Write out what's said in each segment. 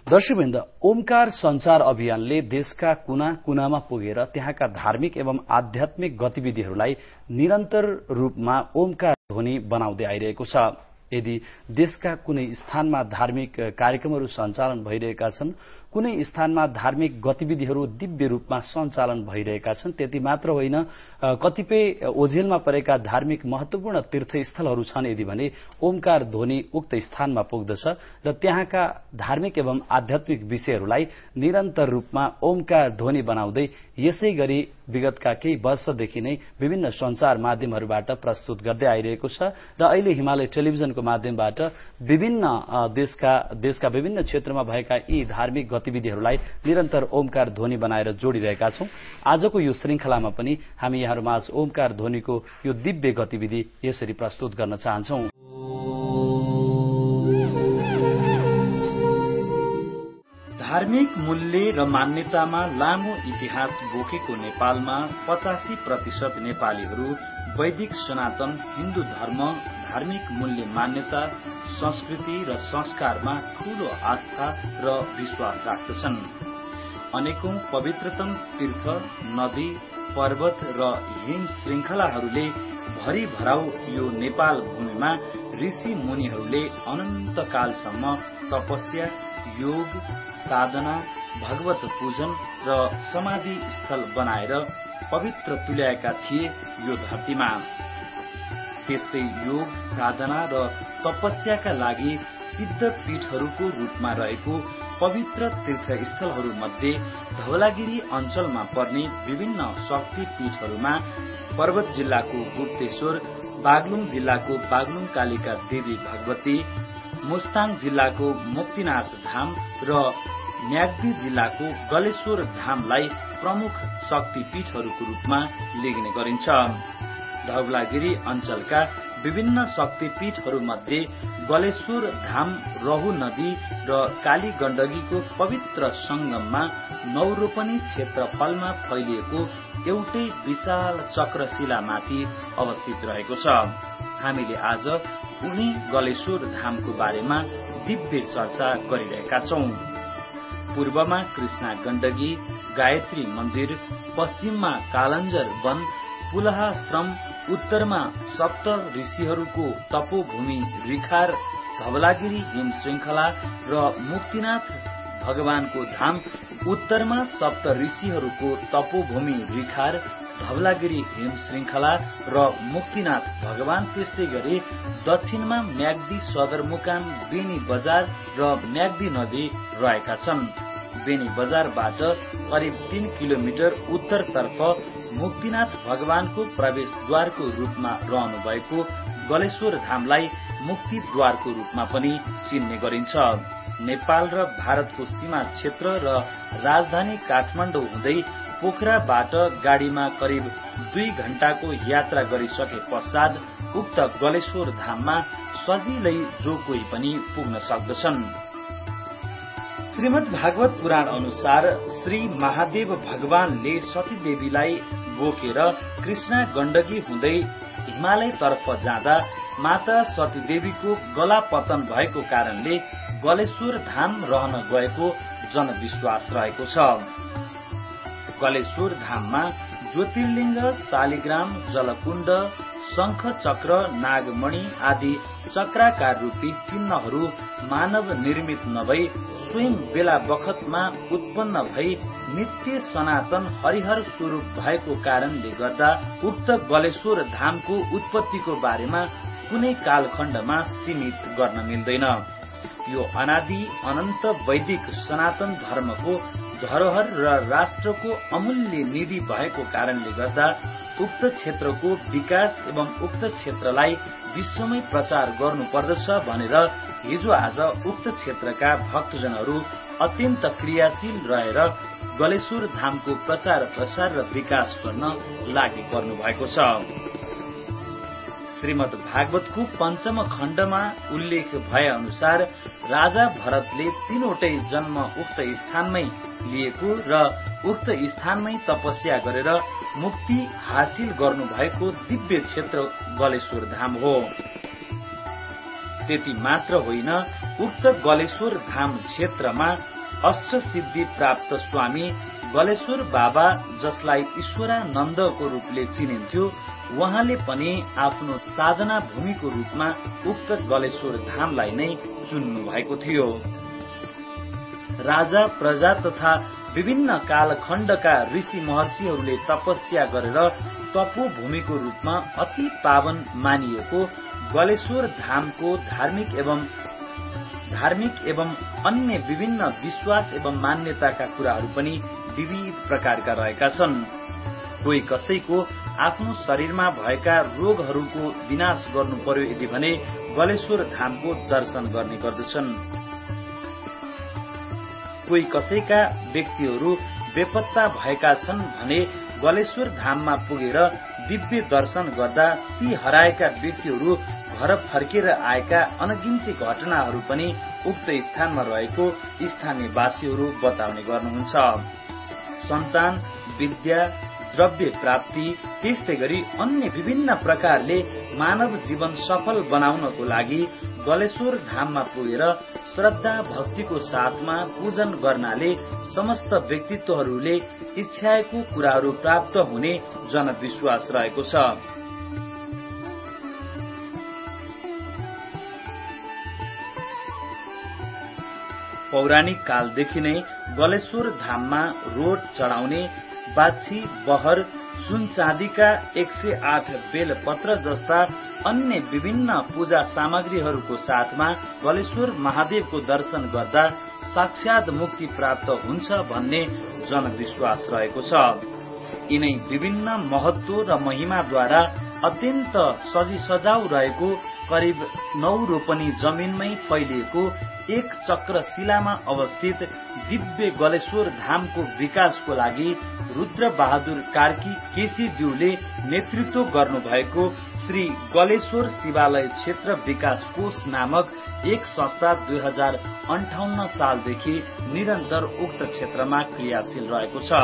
दर्शकवृन्द, ओमकार संचार अभियानले देशका कुना कुनामा पुगेर त्यहाँका धार्मिक एवं आध्यात्मिक गतिविधिहरूलाई निरन्तर रूपमा ओमकार ध्वनि बनाउँदै आइरहेको छ। यदि देशका कुनै स्थानमा धार्मिक कार्यक्रमहरू सञ्चालन भइरहेका छन्, कुनै स्थानमा धार्मिक गतिविधिहरू दिव्य रूपमा सञ्चालन भइरहेका छन्, त्यति मात्र होइन, कतिपय ओझेलमा परेका धार्मिक महत्वपूर्ण तीर्थस्थलहरू छन् यदि भने ओमकार ध्वनि उक्त स्थानमा पुग्दछ र त्यहाँका धार्मिक एवं आध्यात्मिक विषयहरूलाई निरन्तर रूपमा ओमकार ध्वनि बनाउँदै यसै गरी विगतका केही वर्षदेखि नै विभिन्न संचार माध्यमहरूबाट प्रस्तुत गर्दै आइरहेको छ र अहिले हिमालय टेलिभिजनको माध्यमबाट विभिन्न देशका विभिन्न क्षेत्रमा भएका यी धार्मिक गतिविधिहरूलाई निरन्तर ओमकार ध्वनि बनाएर जोडिरहेका छौं। आजको यो श्रृंखलामा पनि हामी यहाँहरूमाझ ओमकार ध्वनिको यो दिव्य गतिविधि यसरी प्रस्तुत गर्न चाहन्छौं। धार्मिक मूल्य र मान्यतामा लामो इतिहास बोकेको नेपालमा 85% नेपालीहरू वैदिक सनातन हिन्दू धर्म, धार्मिक मूल्य मान्यता, संस्कृति र संस्कारमा ठूलो आस्था र विश्वास राख्दछन्। अनेकौं पवित्रतम तीर्थ, नदी, पर्वत र हिम श्रृंखलाहरूले भरिभराउ यो नेपाल भूमिमा ऋषि मुनिहरूले अनन्त कालसम्म तपस्या, योग, साधना, भगवत पूजन र समाधि स्थल बनाएर पवित्र तुल्याएका थिए यो धरतीमा। त्यस्तै योग, साधना र तपस्याका लागि सिद्ध पीठहरूको रूपमा रहेको पवित्र तीर्थस्थलहरू मध्ये धवलागिरी अञ्चलमा पर्ने विभिन्न शक्ति पीठहरूमा पर्वत जिल्लाको गुप्तेश्वर, बागलुङ जिल्लाको बागलुङ कालिका देवी भगवती, मुस्ताङ जिल्लाको मुक्तिनाथ धाम र म्याग्दी जिल्लाको गलेश्वर धामलाई प्रमुख शक्तिपीठहरूको रूपमा लिइने गरिन्छ। धवलागिरी अञ्चलका विभिन्न शक्तिपीठहरूमध्ये गलेश्वर धाम रहु नदी र काली गण्डकीको पवित्र संगममा नौरोपनी क्षेत्रफलमा फैलिएको एउटै विशाल चक्रशिलामाथि अवस्थित रहेको छ। हामीले आज उनी गलेश्वर धामको बारेमा दिव्य चर्चा गरिरहेका छौं। पूर्वमा कृष्णा गण्डकी, गायत्री मन्दिर, पश्चिममा कालञ्जर वन, पुलहाश्रम, उत्तरमा सप्त ऋषिहरूको तपोभूमि रिखार, धवलागिरी हिम श्रृंखला र मुक्तिनाथ भगवानको धाम, उत्तरमा सप्त ऋषिहरूको तपोभूमि रिखार, धवलागिरी हिम श्रृंखला र मुक्तिनाथ भगवान, त्यस्तै गरी दक्षिणमा म्याग्दी सदरमुकाम, बेनी बजार र म्याग्दी नदी रहेका छन्। बेनी बजारबाट करिब 3 किलोमिटर उत्तरतर्फ मुक्तिनाथ भगवानको प्रवेशद्वारको रूपमा रहनु भएको गलेश्वर धामलाई मुक्तिद्वारको रूपमा पनि चिन्ने गरिन्छ। नेपाल र भारतको सीमा क्षेत्र र राजधानी काठमाडौँ हुँदै पोखराबाट गाड़ीमा करिब 2 घण्टाको यात्रा गरिसके पश्चात उक्त गलेश्वर धाममा सजिलै जो कोही पनि पुग्न सक्दछन्। श्रीमद् भागवत पुराण अनुसार श्री महादेव भगवानले सतीदेवीलाई बोकेर कृष्णा गण्डकी हुँदै हिमालयतर्फ जाँदा माता सतीदेवीको गला पतन भएको कारणले गलेश्वर धाम रहन गएको जनविश्वास रहेको छ। गलेश्वर धाममा ज्योतिर्लिङ्ग, शालिग्राम, जलकुण्ड, शंख चक्र, नागमणि आदि चक्राकार रूपी चिन्हहरू मानव निर्मित नभई स्वयं बेला बखतमा उत्पन्न भई नित्य सनातन हरिहर स्वरूप भएको कारणले गर्दा उक्त गलेश्वर धामको उत्पत्तिको बारेमा कुनै कालखण्डमा सीमित गर्न मिल्दैन। यो अनादि अनन्त वैदिक सनातन धर्मको धरोहर र राष्ट्रको अमूल्य निधि भएको कारणले गर्दा उक्त क्षेत्रको विकास एवं उक्त क्षेत्रलाई विश्वमै प्रचार गर्नुपर्दछ भनेर हिजो आज उक्त क्षेत्रका भक्तजनहरू अत्यन्त क्रियाशील रहेर गलेश्वर धामको प्रचार प्रसार र विकास गर्न लागि पर्नु भएको छ। श्रीमद् भागवतको पञ्चम खण्डमा उल्लेख भए अनुसार राजा भरतले 3वटै जन्म उक्त स्थानमै लिएको र उक्त स्थानमै तपस्या गरेर मुक्ति हासिल गर्नु भएको दिव्य क्षेत्र गलेश्वर धाम हो। त्यति मात्र होइन, उक्त गलेश्वर धाम क्षेत्रमा अष्टसिद्धि प्राप्त स्वामी गलेश्वर बाबा, जसलाई ईश्वरानन्दको रूपले चिनिन्थ्यो, उहाँले पनि आफ्नो साधना भूमिको रूपमा उक्त गलेश्वर धामलाई नै चुन्नु भएको थियो। राजा, प्रजा तथा विभिन्न कालखण्डका ऋषि महर्षिहरूले तपस्या गरेर तपोभूमिको रूपमा अति पावन मानिएको गलेश्वर धामको धार्मिक एवं अन्य विभिन्न विश्वास एवं मान्यताका कुराहरू पनि विविध प्रकारका रहेका छन्। कोही कसैको आफ्नो शरीरमा भएका रोगहरूको विनाश गर्नु पर्यो यदि भने गलेश्वर धामको दर्शन गर्ने गर्दछन्। कोही कसैका व्यक्तिहरू बेपत्ता भएका छन् भने गलेश्वर धाममा पुगेर दिव्य दर्शन गर्दा ती हराएका व्यक्तिहरू घर फर्केर आएका अनगिन्ती घटनाहरू पनि उक्त स्थानमा रहेको स्थानीयवासीहरू बताउने गर्नुहुन्छ। सन्तान, विद्या, द्रव्य प्राप्ति, त्यस्तै गरी अन्य विभिन्न प्रकारले मानव जीवन सफल बनाउनको लागि गलेश्वर धाममा पुगेर श्रद्धा भक्तिको साथमा पूजन गर्नाले समस्त व्यक्तित्वहरूले इच्छाएको कुराहरू प्राप्त हुने जनविश्वास रहेको छ। पौराणिक कालदेखि नै गलेश्वर धाममा रोट चढाउने, बाछी, बहर, सुन चाँदीका 108 बेलपत्र जस्ता अन्य विभिन्न पूजा सामग्रीहरूको साथमा गलेश्वर महादेवको दर्शन गर्दा साक्षात मुक्ति प्राप्त हुन्छ भन्ने जनविश्वास रहेको छ। यिनै विभिन्न महत्व र महिमाद्वारा अत्यन्त सजिसजाउ रहेको करिब 9 रोपनी जमिनमै फैलिएको एक चक्र शिलामा अवस्थित दिव्य गलेश्वर धामको विकासको लागि रुद्र बहादुर कार्की केसीज्यूले नेतृत्व गर्नुभएको श्री गलेश्वर शिवालय क्षेत्र विकास कोष नामक एक संस्था 2058 सालदेखि निरन्तर उक्त क्षेत्रमा क्रियाशील रहेको छ।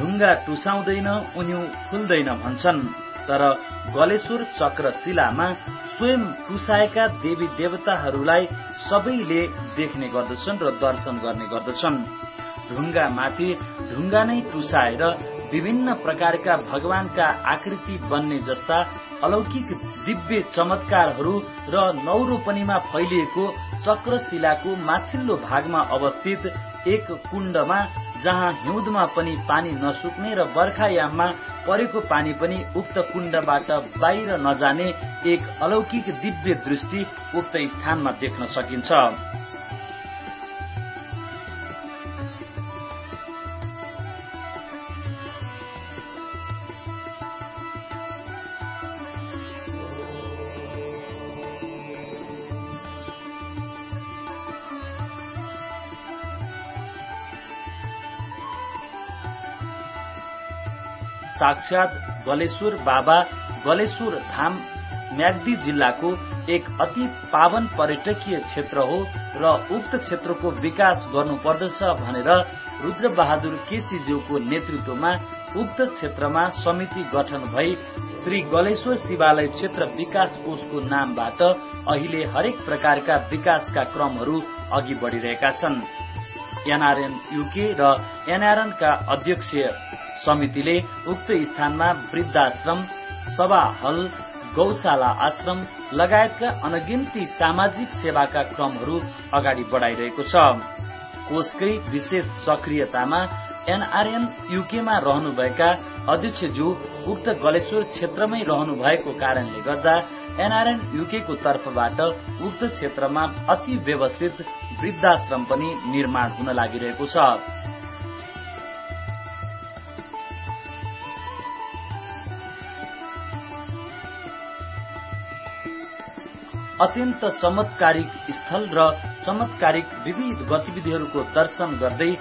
ढुङ्गा टुसाउँदैन, उन्यु फुल्दैन भन्छन्, तर गलेश्वर चक्र शिलामा स्वयं टुसाएका देवी देवताहरूलाई सबैले देख्ने गर्दछन् र दर्शन गर्ने गर्दछन्। ढुङ्गा माथि ढुङ्गा नै टुसाएर विभिन्न प्रकारका भगवानका आकृति बन्ने जस्ता अलौकिक दिव्य चमत्कारहरू र 9 रोपनीमा फैलिएको चक्रशिलाको माथिल्लो भागमा अवस्थित एक कुण्डमा, जहाँ हिउँदमा पनि पानी नसुक्ने र बर्खायाममा परेको पानी पनि उक्त कुण्डबाट बाहिर नजाने एक अलौकिक दिव्य दृष्टि उक्त स्थानमा देख्न सकिन्छ। साक्षात गलेश्वर बाबा गलेश्वर धाम म्याग्दी जिल्लाको एक अति पावन पर्यटकीय क्षेत्र हो र उक्त क्षेत्रको विकास गर्नुपर्दछ भनेर रुद्र बहादुर केसीज्यूको नेतृत्वमा उक्त क्षेत्रमा समिति गठन भई श्री गलेश्वर शिवालय क्षेत्र विकास कोषको नामबाट अहिले हरेक प्रकारका विकासका क्रमहरू अघि बढ़िरहेका छन्। एनआरएन यूके र एनआरएन का अध्यक्षीय समितिले उक्त स्थानमा वृद्धाश्रम, सभा हल, गौशाला आश्रम लगायतका अनगिन्ती सामाजिक सेवाका क्रमहरू अगाडि बढ़ाइरहेको छ। कोषकै विशेष सक्रियतामा एनआरएन यूकेमा रहनुभएका अध्यक्षज्यू उक्त गलेश्वर क्षेत्रमै रहनु भएको कारणले गर्दा एनआरएन यूकेको तर्फबाट उक्त क्षेत्रमा अति व्यवस्थित वृद्धाश्रम पनि निर्माण हुन लागिरहेको छ। अत्यन्त चमत्कारिक स्थल र चमत्कारिक विविध गतिविधिहरूको दर्शन गर्दै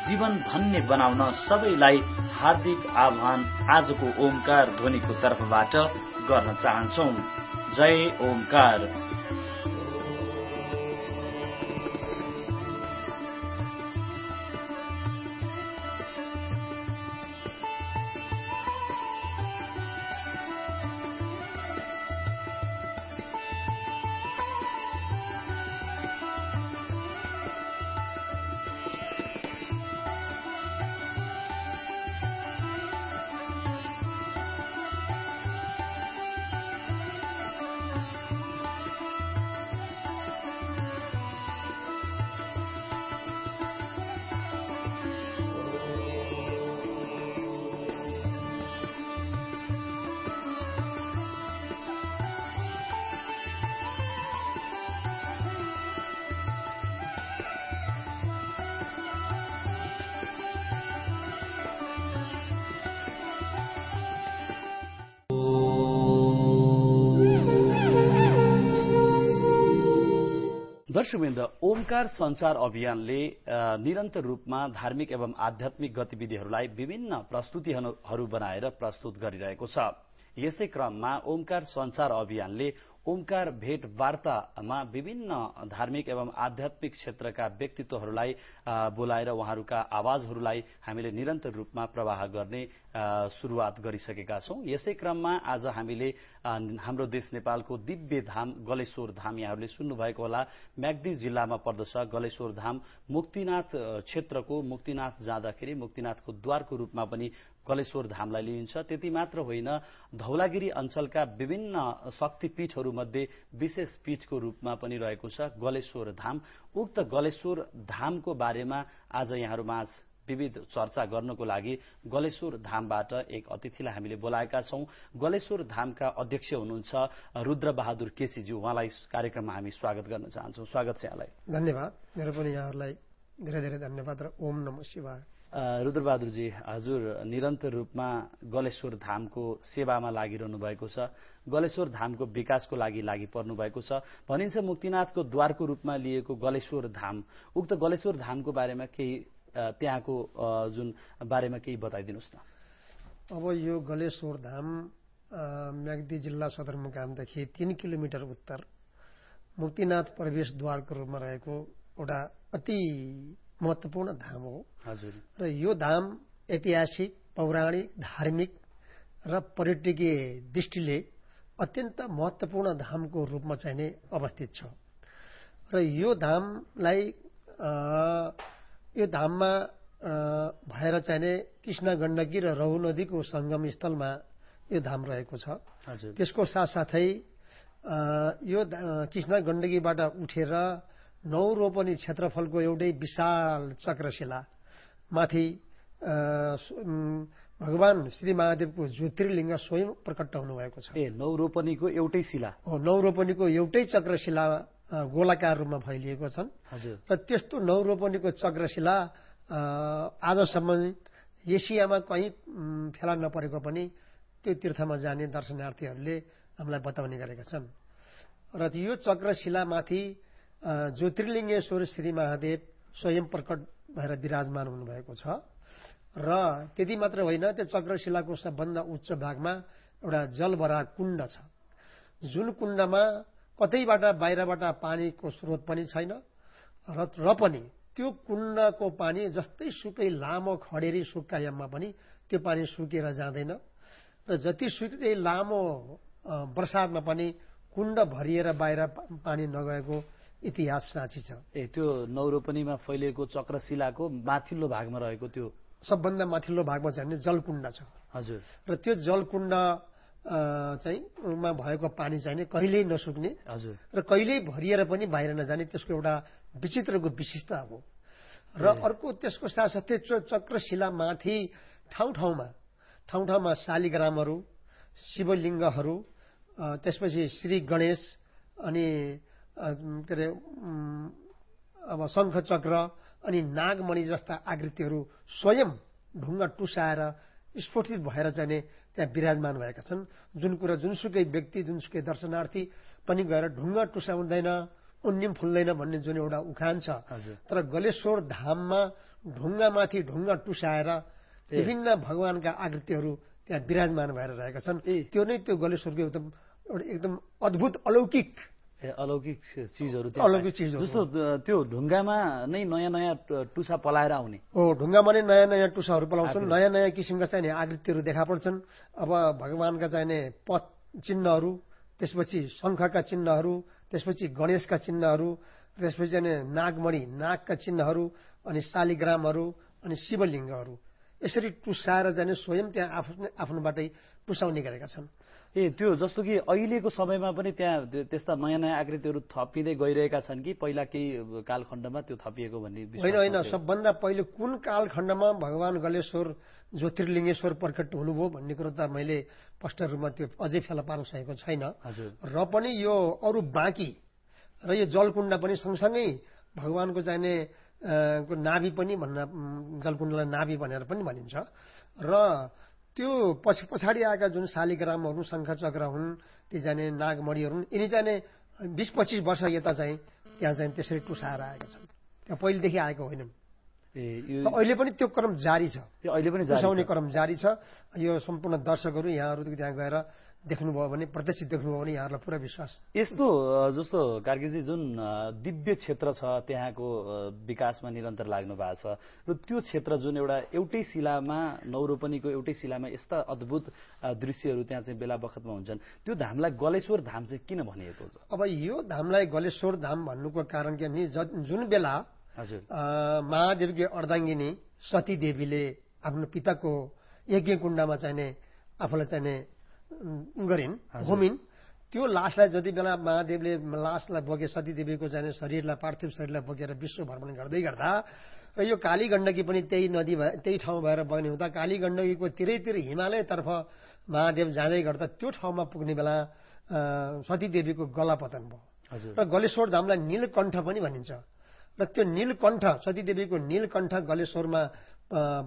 जीवन धन्य बनाउन सबैलाई हार्दिक आह्वान आजको ओमकार ध्वनिको तर्फबाट गर्न चाहन्छौं। जय ओमकार। दर्शकवृन्द, ओमकार संचार अभियानले निरन्तर रूपमा धार्मिक एवं आध्यात्मिक गतिविधिहरूलाई विभिन्न प्रस्तुतिहरू बनाएर प्रस्तुत गरिरहेको छ। यसै क्रममा ओमकार संचार अभियानले ओमकार भेट वार्तामा विभिन्न धार्मिक एवं आध्यात्मिक क्षेत्रका व्यक्तित्वहरूलाई बोलाएर उहाँहरूका आवाजहरूलाई हामीले निरन्तर रूपमा प्रवाह गर्ने शुरूआत गरिसकेका छौं। यसै क्रममा आज हामीले हाम्रो देश नेपालको दिव्य धाम गलेश्वर धाम, यहाँहरूले सुन्नुभएको होला, म्याग्दी जिल्लामा पर्दछ गलेश्वर धाम। मुक्तिनाथ क्षेत्रको मुक्तिनाथ जाँदाखेरि मुक्तिनाथको द्वारको रूपमा पनि गलेश्वर धामलाई लिइन्छ। त्यति मात्र होइन, धौलागिरी अञ्चलका विभिन्न शक्तिपीठहरूमध्ये विशेष पीठको रूपमा पनि रहेको छ गलेश्वर धाम। उक्त गलेश्वर धामको बारेमा आज यहाँहरूमाझ विविध चर्चा गर्नको लागि गलेश्वर धामबाट एक अतिथिलाई हामीले बोलाएका छौं। गलेश्वर धामका अध्यक्ष हुनुहुन्छ रुद्रबहादुर केसीज्यू, उहाँलाई कार्यक्रममा हामी स्वागत गर्न चाहन्छौं। स्वागत छ यहाँलाई। धन्यवाद। मेरो पनि यहाँहरूलाई धेरै धेरै धन्यवाद र ओम नमः शिवाय। रुद्रबहादुरजी, हजुर निरन्तर रूपमा गलेश्वर धामको सेवामा लागिरहनु भएको छ, गलेश्वर धामको विकासको लागि पर्नु भएको छ। भनिन्छ मुक्तिनाथको द्वारको रूपमा लिएको गलेश्वर धाम, उक्त गलेश्वर धामको बारेमा केही त्यहाँको जुन बारेमा केही बताइदिनुहोस् न। अब यो गलेश्वर धाम म्याग्दी जिल्ला सदरमुकामदेखि 3 किलोमिटर उत्तर मुक्तिनाथ प्रवेश द्वारको रूपमा रहेको एउटा अति महत्वपूर्ण धाम हो। हजुर। र यो धाम ऐतिहासिक, पौराणिक, धार्मिक र पर्यटकीय दृष्टिले अत्यन्त महत्वपूर्ण धामको रूपमा चाहिँ नै अवस्थित छ। र यो धाममा भएर चाहिँ नै कृष्ण गण्डकी र रहु नदीको संगम स्थलमा यो धाम रहेको छ। त्यसको साथसाथै यो कृष्ण गण्डकीबाट उठेर 9 रोपनी क्षेत्रफलको एउटै विशाल चक्रशिला माथि भगवान श्री महादेवको ज्योतिर्लिङ्ग स्वयं प्रकट हुनुभएको छ। 9 रोपनीको एउटै शिला हो। 9 रोपनीको एउटै चक्रशिला गोलाकार रूपमा फैलिएको छन्। र त्यस्तो 9 रोपनीको चक्रशिला आजसम्म एसियामा कहीँ फेला नपरेको पनि त्यो तीर्थमा जाने दर्शनार्थीहरूले हामीलाई बताउने गरेका छन्। र यो चक्रशिलामाथि ज्योतिर्लिङ्गेश्वर श्री महादेव स्वयं प्रकट भएर विराजमान हुनुभएको छ। र त्यति मात्र होइन, त्यो चक्रशिलाको सबभन्दा उच्च भागमा एउटा जलभरा कुण्ड छ, जुन कुण्डमा कतैबाट बाहिरबाट पानीको स्रोत पनि छैन र पनि त्यो कुण्डको पानी जस्तै सुकै लामो खडेरी सुक्खायाममा पनि त्यो पानी सुकेर जाँदैन र जति सुकै लामो बर्सातमा पनि कुण्ड भरिएर बाहिर पानी नगएको इतिहास साँची छ। त्यो 9 रोपनीमा फैलिएको चक्रशिलाको माथिल्लो भागमा रहेको त्यो सबभन्दा माथिल्लो भागमा चाहिँ जलकुण्ड छ। हजुर। र त्यो जलकुण्ड चाहिँ मा भएको पानी चाहिँ कहिल्यै नसुक्ने। हजुर। र कहिल्यै भरिएर पनि बाहिर नजाने त्यसको एउटा विचित्रको विशेषता हो। र अर्को त्यसको साथसाथै चक्रशिला माथि ठाउँ ठाउँमा शालिग्रामहरू, शिवलिङ्गहरू, त्यसपछि श्री गणेश अनि के अरे अब शङ्खचक्र अनि नागमणि जस्ता आकृतिहरू स्वयं ढुङ्गा टुसाएर स्फोटित भएर चाहिँ त्यहाँ विराजमान भएका छन्। जुन कुरा जुनसुकै व्यक्ति, जुनसुकै दर्शनार्थी पनि गएर ढुङ्गा टुसाउँदैन, उन्निम फुल्दैन भन्ने जुन एउटा उखान छ, तर गलेश्वर धाममा ढुङ्गामाथि ढुङ्गा टुसाएर विभिन्न भगवानका आकृतिहरू त्यहाँ विराजमान भएर रहेका छन्। त्यो नै त्यो गलेश्वरको एकदम एउटा एकदम अद्भुत अलौकिक चिजहरू अलौकिक चिजहरू जस्तो त्यो ढुङ्गामा नै नयाँ नयाँ टुसा पलाएर आउने ढुङ्गामा नै नयाँ नयाँ टुसाहरू पलाउँछन्, नयाँ नयाँ किसिमका चाहिने आकृतिहरू देखा पर्छन्। अब भगवानका चाहिने पथ चिन्हहरू, त्यसपछि शङ्खका चिन्हहरू, त्यसपछि गणेशका चिन्हहरू, त्यसपछि चाहिँ नागमणि नागका चिन्हहरू, अनि शालिग्रामहरू, अनि शिवलिङ्गहरू यसरी टुसाएर जाने स्वयं त्यहाँ आफ्नोबाटै टुसाउने गरेका छन्। त्यो जस्तो कि अहिलेको समयमा पनि त्यहाँ त्यस्ता नयाँ नयाँ आकृतिहरू थपिँदै गइरहेका छन् कि पहिला केही कालखण्डमा त्यो थपिएको भन्ने होइन। सबभन्दा पहिले कुन कालखण्डमा भगवान गलेश्वर ज्योतिर्लिङ्गेश्वर प्रकट हुनुभयो भन्ने कुरो त मैले स्पष्ट रूपमा त्यो अझै फेला पार्न सकेको छैन। र पनि यो अरू बाँकी र यो जलकुण्ड पनि सँगसँगै भगवानको चाहिने नाभि पनि जलकुण्डलाई नाभि भनेर पनि भनिन्छ। र त्यो पछाडि आएका जुन शालिग्रामहरू, शङ्ख चक्र हुन्, ती जाने नागमणिहरू हुन्, यिनी चाहिँ 20-25 वर्ष यता चाहिँ त्यहाँ चाहिँ त्यसरी टुसाएर आएका छन्। त्यहाँ पहिलेदेखि आएको होइनन्। अहिले पनि त्यो क्रम जारी छ, अहिले पनि टुसाउने क्रम जारी छ। यो सम्पूर्ण दर्शकहरू यहाँहरू त्यहाँ गएर देख्नुभयो भने, प्रत्यक्ष देख्नुभयो भने यहाँहरूलाई पुरा विश्वास। यस्तो जस्तो कार्कीजी जुन दिव्य क्षेत्र छ त्यहाँको विकासमा निरन्तर लाग्नु भएको छ र त्यो क्षेत्र जुन एउटै शिलामा नौरोपनीको एउटै शिलामा यस्ता अद्भुत दृश्यहरू त्यहाँ चाहिँ बेला बखतमा हुन्छन्, त्यो धामलाई गलेश्वर धाम चाहिँ किन भनिएको छ? अब यो धामलाई गलेश्वर धाम भन्नुको कारण के नि, जुन बेला महादेवकी अर्धाङ्गिनी सती देवीले आफ्नो पिताको यज्ञ कुण्डमा चाहिने आफूलाई चाहिने गरिन्, होमिन्, त्यो लासलाई जति बेला महादेवले लासलाई बोके सतीदेवीको चाहिने शरीरलाई, पार्थिव शरीरलाई बोकेर विश्व भ्रमण गर्दै गर्दा र यो काली गण्डकी पनि त्यही नदी त्यही ठाउँ भएर बग्ने हुँदा काली गण्डकीको तिरैतिर हिमालयतर्फ महादेव जाँदै गर्दा त्यो ठाउँमा पुग्ने बेला सतीदेवीको गला पतन भयो। र गलेश्वर धामलाई नीलकण्ठ पनि भनिन्छ। र त्यो नीलकण्ठ, सतीदेवीको नीलकण्ठ गलेश्वरमा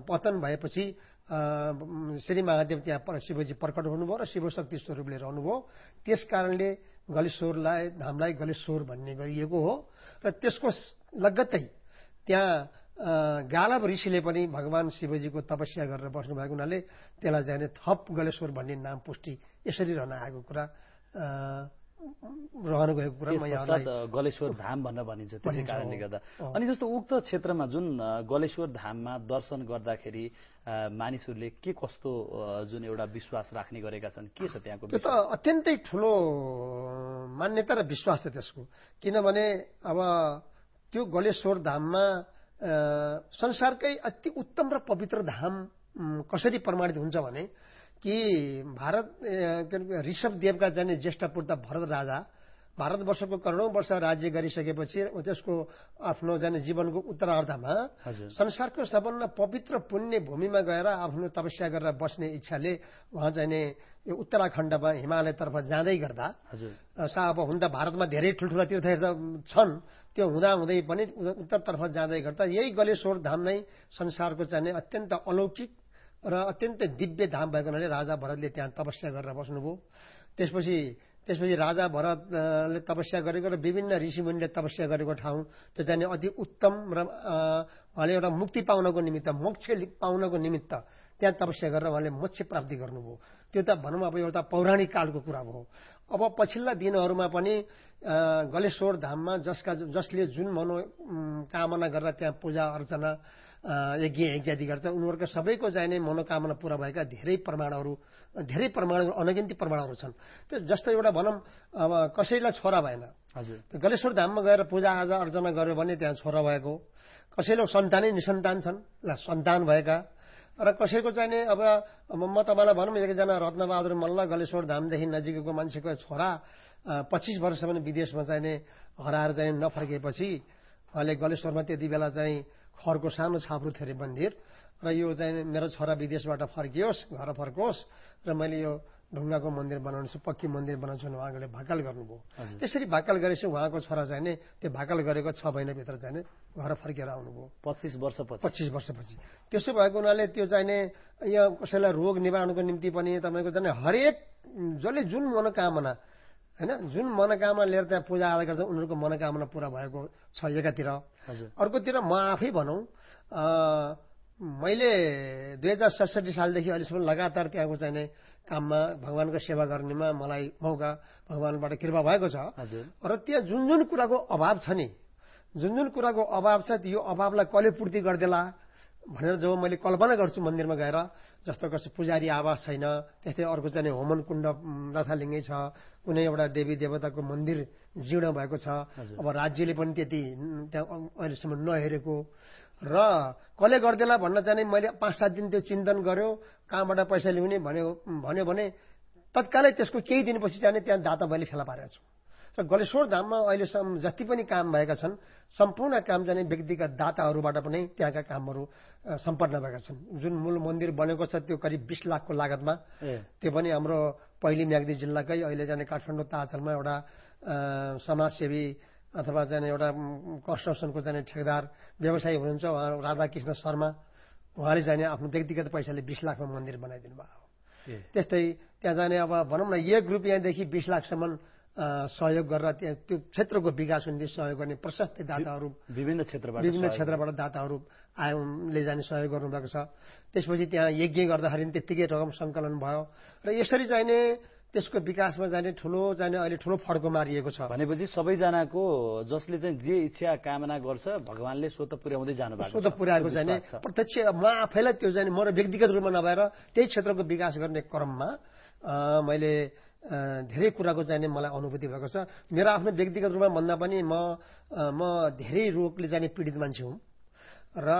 पतन भएपछि श्री महादेव त्यहाँ शिवजी प्रकट हुनुभयो र शिवशक्ति स्वरूपले रहनुभयो। त्यस कारणले गलेश्वरलाई धामलाई गलेश्वर भन्ने गरिएको हो। र त्यसको लगत्तै त्यहाँ गालव ऋषिले पनि भगवान शिवजीको तपस्या गरेर बस्नु भएको हुनाले त्यसलाई जाने थप गलेश्वर भन्ने नाम पुष्टि यसरी रहन आएको कुरा रहन गएको कुरा म यहाँलाई गलेश्वर धाम भनेर भनिन्छ। त्यसै कारणले गर्दा अनि जस्तो उक्त क्षेत्रमा जुन गलेश्वर धाममा दर्शन गर्दाखेरि मानिसहरूले के कस्तो जुन एउटा विश्वास राख्ने गरेका छन्, के छ त्यहाँको? त्यो त अत्यन्तै ठुलो मान्यता र विश्वास छ त्यसको। किनभने अब त्यो गलेश्वर धाममा संसारकै अति उत्तम र पवित्र धाम कसरी प्रमाणित हुन्छ भने कि ऋषभ देवका जाने ज्येष्ठ पुत्र भरत राजा भारतवर्षको करोडौं वर्ष राज्य गरिसकेपछि त्यसको आफ्नो जाने जीवनको उत्तरार्धमा संसारको सबभन्दा पवित्र पुण्य भूमिमा गएर आफ्नो तपस्या गरेर बस्ने इच्छाले उहाँ चाहिँ यो उत्तराखण्डमा हिमालयतर्फ जाँदै गर्दा अब हुन त भारतमा धेरै ठुल्ठुला तीर्थहरू छन्, त्यो हुँदाहुँदै पनि उत्तरतर्फ जाँदै गर्दा यही गलेश्वर धाम नै संसारको चाहिँ अत्यन्त अलौकिक र अत्यन्तै दिव्य धाम भएको हुनाले राजा भरतले त्यहाँ तपस्या गरेर बस्नुभयो। त्यसपछि राजा भरतले तपस्या गरेको र विभिन्न ऋषिमुनिले तपस्या गरेको ठाउँ त्यो चाहिँ अति उत्तम र उहाँले एउटा मुक्ति पाउनको निमित्त, मोक्ष पाउनको निमित्त त्यहाँ तपस्या गरेर उहाँले मोक्ष प्राप्ति गर्नुभयो। त्यो त भनौँ अब एउटा पौराणिक कालको कुरा भयो। अब पछिल्ला दिनहरूमा पनि गलेश्वर धाममा जसले जुन मनोकामना गरेर त्यहाँ पूजा अर्चना यज्ञ इत्यादि गर्छ उनीहरूको सबैको चाहिने मनोकामना पूरा भएका धेरै प्रमाणहरू अनगिन्ती प्रमाणहरू छन्। त्यो जस्तो एउटा भनौँ अब कसैलाई छोरा भएन, गलेश्वर धाममा गएर पूजा आजा अर्चना गर्यो भने त्यहाँ छोरा भएको, कसैले सन्तानै निसन्तान छन् ल सन्तान भएका, र कसैको चाहिने अब म तपाईँलाई भनौँ एकजना रत्नबहादुर मल्ल गलेश्वर धामदेखि नजिकको मान्छेको छोरा 25 वर्षसम्म विदेशमा चाहिने हराएर चाहिँ नफर्केपछि उहाँले गलेश्वरमा त्यति बेला चाहिँ खरको सानो छाप्रो थियो अरे मन्दिर, र यो चाहिँ मेरो छोरा विदेशबाट फर्कियोस्, घर फर्कोस् र मैले यो ढुङ्गाको मन्दिर बनाउँछु, पक्की मन्दिर बनाउँछु भने उहाँले भाकल गर्नुभयो। त्यसरी भाकल गरेपछि उहाँको छोरा चाहिने त्यो भाकल गरेको 6 महिनाभित्र चाहिने घर फर्केर आउनुभयो 25 वर्षपछि। त्यसो भएको हुनाले त्यो चाहिने यहाँ कसैलाई रोग निवारणको निम्ति पनि तपाईँको चाहिँ हरेक जसले जुन मनोकामना होइन जुन मनोकामना लिएर त्यहाँ पूजा आजा गर्छ उनीहरूको मनोकामना पुरा भएको छ एकातिर। अर्कोतिर म आफै भनौँ मैले 2067 सालदेखि अहिलेसम्म लगातार त्यहाँको चाहिने काममा भगवानको सेवा गर्नेमा मलाई मौका भगवानबाट कृपा भएको छ। र त्यहाँ जुन जुन कुराको अभाव छ नि, जुन जुन कुराको अभाव छ यो अभावलाई कसले पूर्ति गरिदेला भनेर जब मैले कल्पना गर्छु मन्दिरमा गएर, जस्तो कसै पुजारी आवास छैन, त्यस्तै अर्को चाहिँ होमन कुण्ड रथालिङ्गै छ, कुनै एउटा देवी देवताको मन्दिर जीर्ण भएको छ। अब राज्यले पनि त्यति त्यहाँ अहिलेसम्म नहेरेको र कसले गर्देला भन्न चाहिँ मैले 5-7 दिन त्यो चिन्तन गर्यो, कहाँबाट पैसा ल्याउने भन्यो भने तत्कालै त्यसको केही दिनपछि चाहिँ त्यहाँ दाता मैले फेला पारेको छु। र गलेश्वर धाममा अहिलेसम्म जति पनि काम भएका छन् सम्पूर्ण काम चाहिँ व्यक्तिगत दाताहरूबाट पनि त्यहाँका कामहरू सम्पन्न भएका छन्। जुन मूल मन्दिर बनेको छ त्यो करिब 20 लाखको लागतमा, त्यो पनि हाम्रो पहिली म्याग्दी जिल्लाकै अहिले जाने काठमाडौँ ताजहलमा एउटा समाजसेवी अथवा चाहिँ एउटा कन्स्ट्रक्सनको चाहिँ ठेकेदार व्यवसायी हुनुहुन्छ उहाँ राधाकृष्ण शर्मा, उहाँले चाहिँ आफ्नो व्यक्तिगत पैसाले 20 लाखमा मन्दिर बनाइदिनु भयो। त्यस्तै त्यहाँ जाने अब भनौँ न एक रुपियाँदेखि 20 लाखसम्म सहयोग गरेर त्यहाँ त्यो क्षेत्रको विकास हुने सहयोग गर्ने प्रशस्त दाताहरू विभिन्न क्षेत्रबाट दाताहरूले जाने सहयोग गर्नुभएको छ। त्यसपछि त्यहाँ यज्ञ गर्दाखेरि त्यत्तिकै रकम सङ्कलन भयो र यसरी चाहिने त्यसको विकासमा जाने अहिले ठुलो फड्को मारिएको छ। भनेपछि सबैजनाको जसले चाहिँ जे इच्छा कामना गर्छ भगवानले स्वतः पुर्याउँदै जानु भएको छ। स्वतः पुर्याएको चाहिँ प्रत्यक्ष म आफैलाई त्यो चाहिँ म व्यक्तिगत रूपमा नभएर त्यही क्षेत्रको विकास गर्ने क्रममा मैले धेरै कुराको चाहिँ मलाई अनुभूति भएको छ। मेरो आफ्नो व्यक्तिगत रूपमा भन्दा पनि म धेरै रोगले चाहिँ पीडित मान्छे हुँ र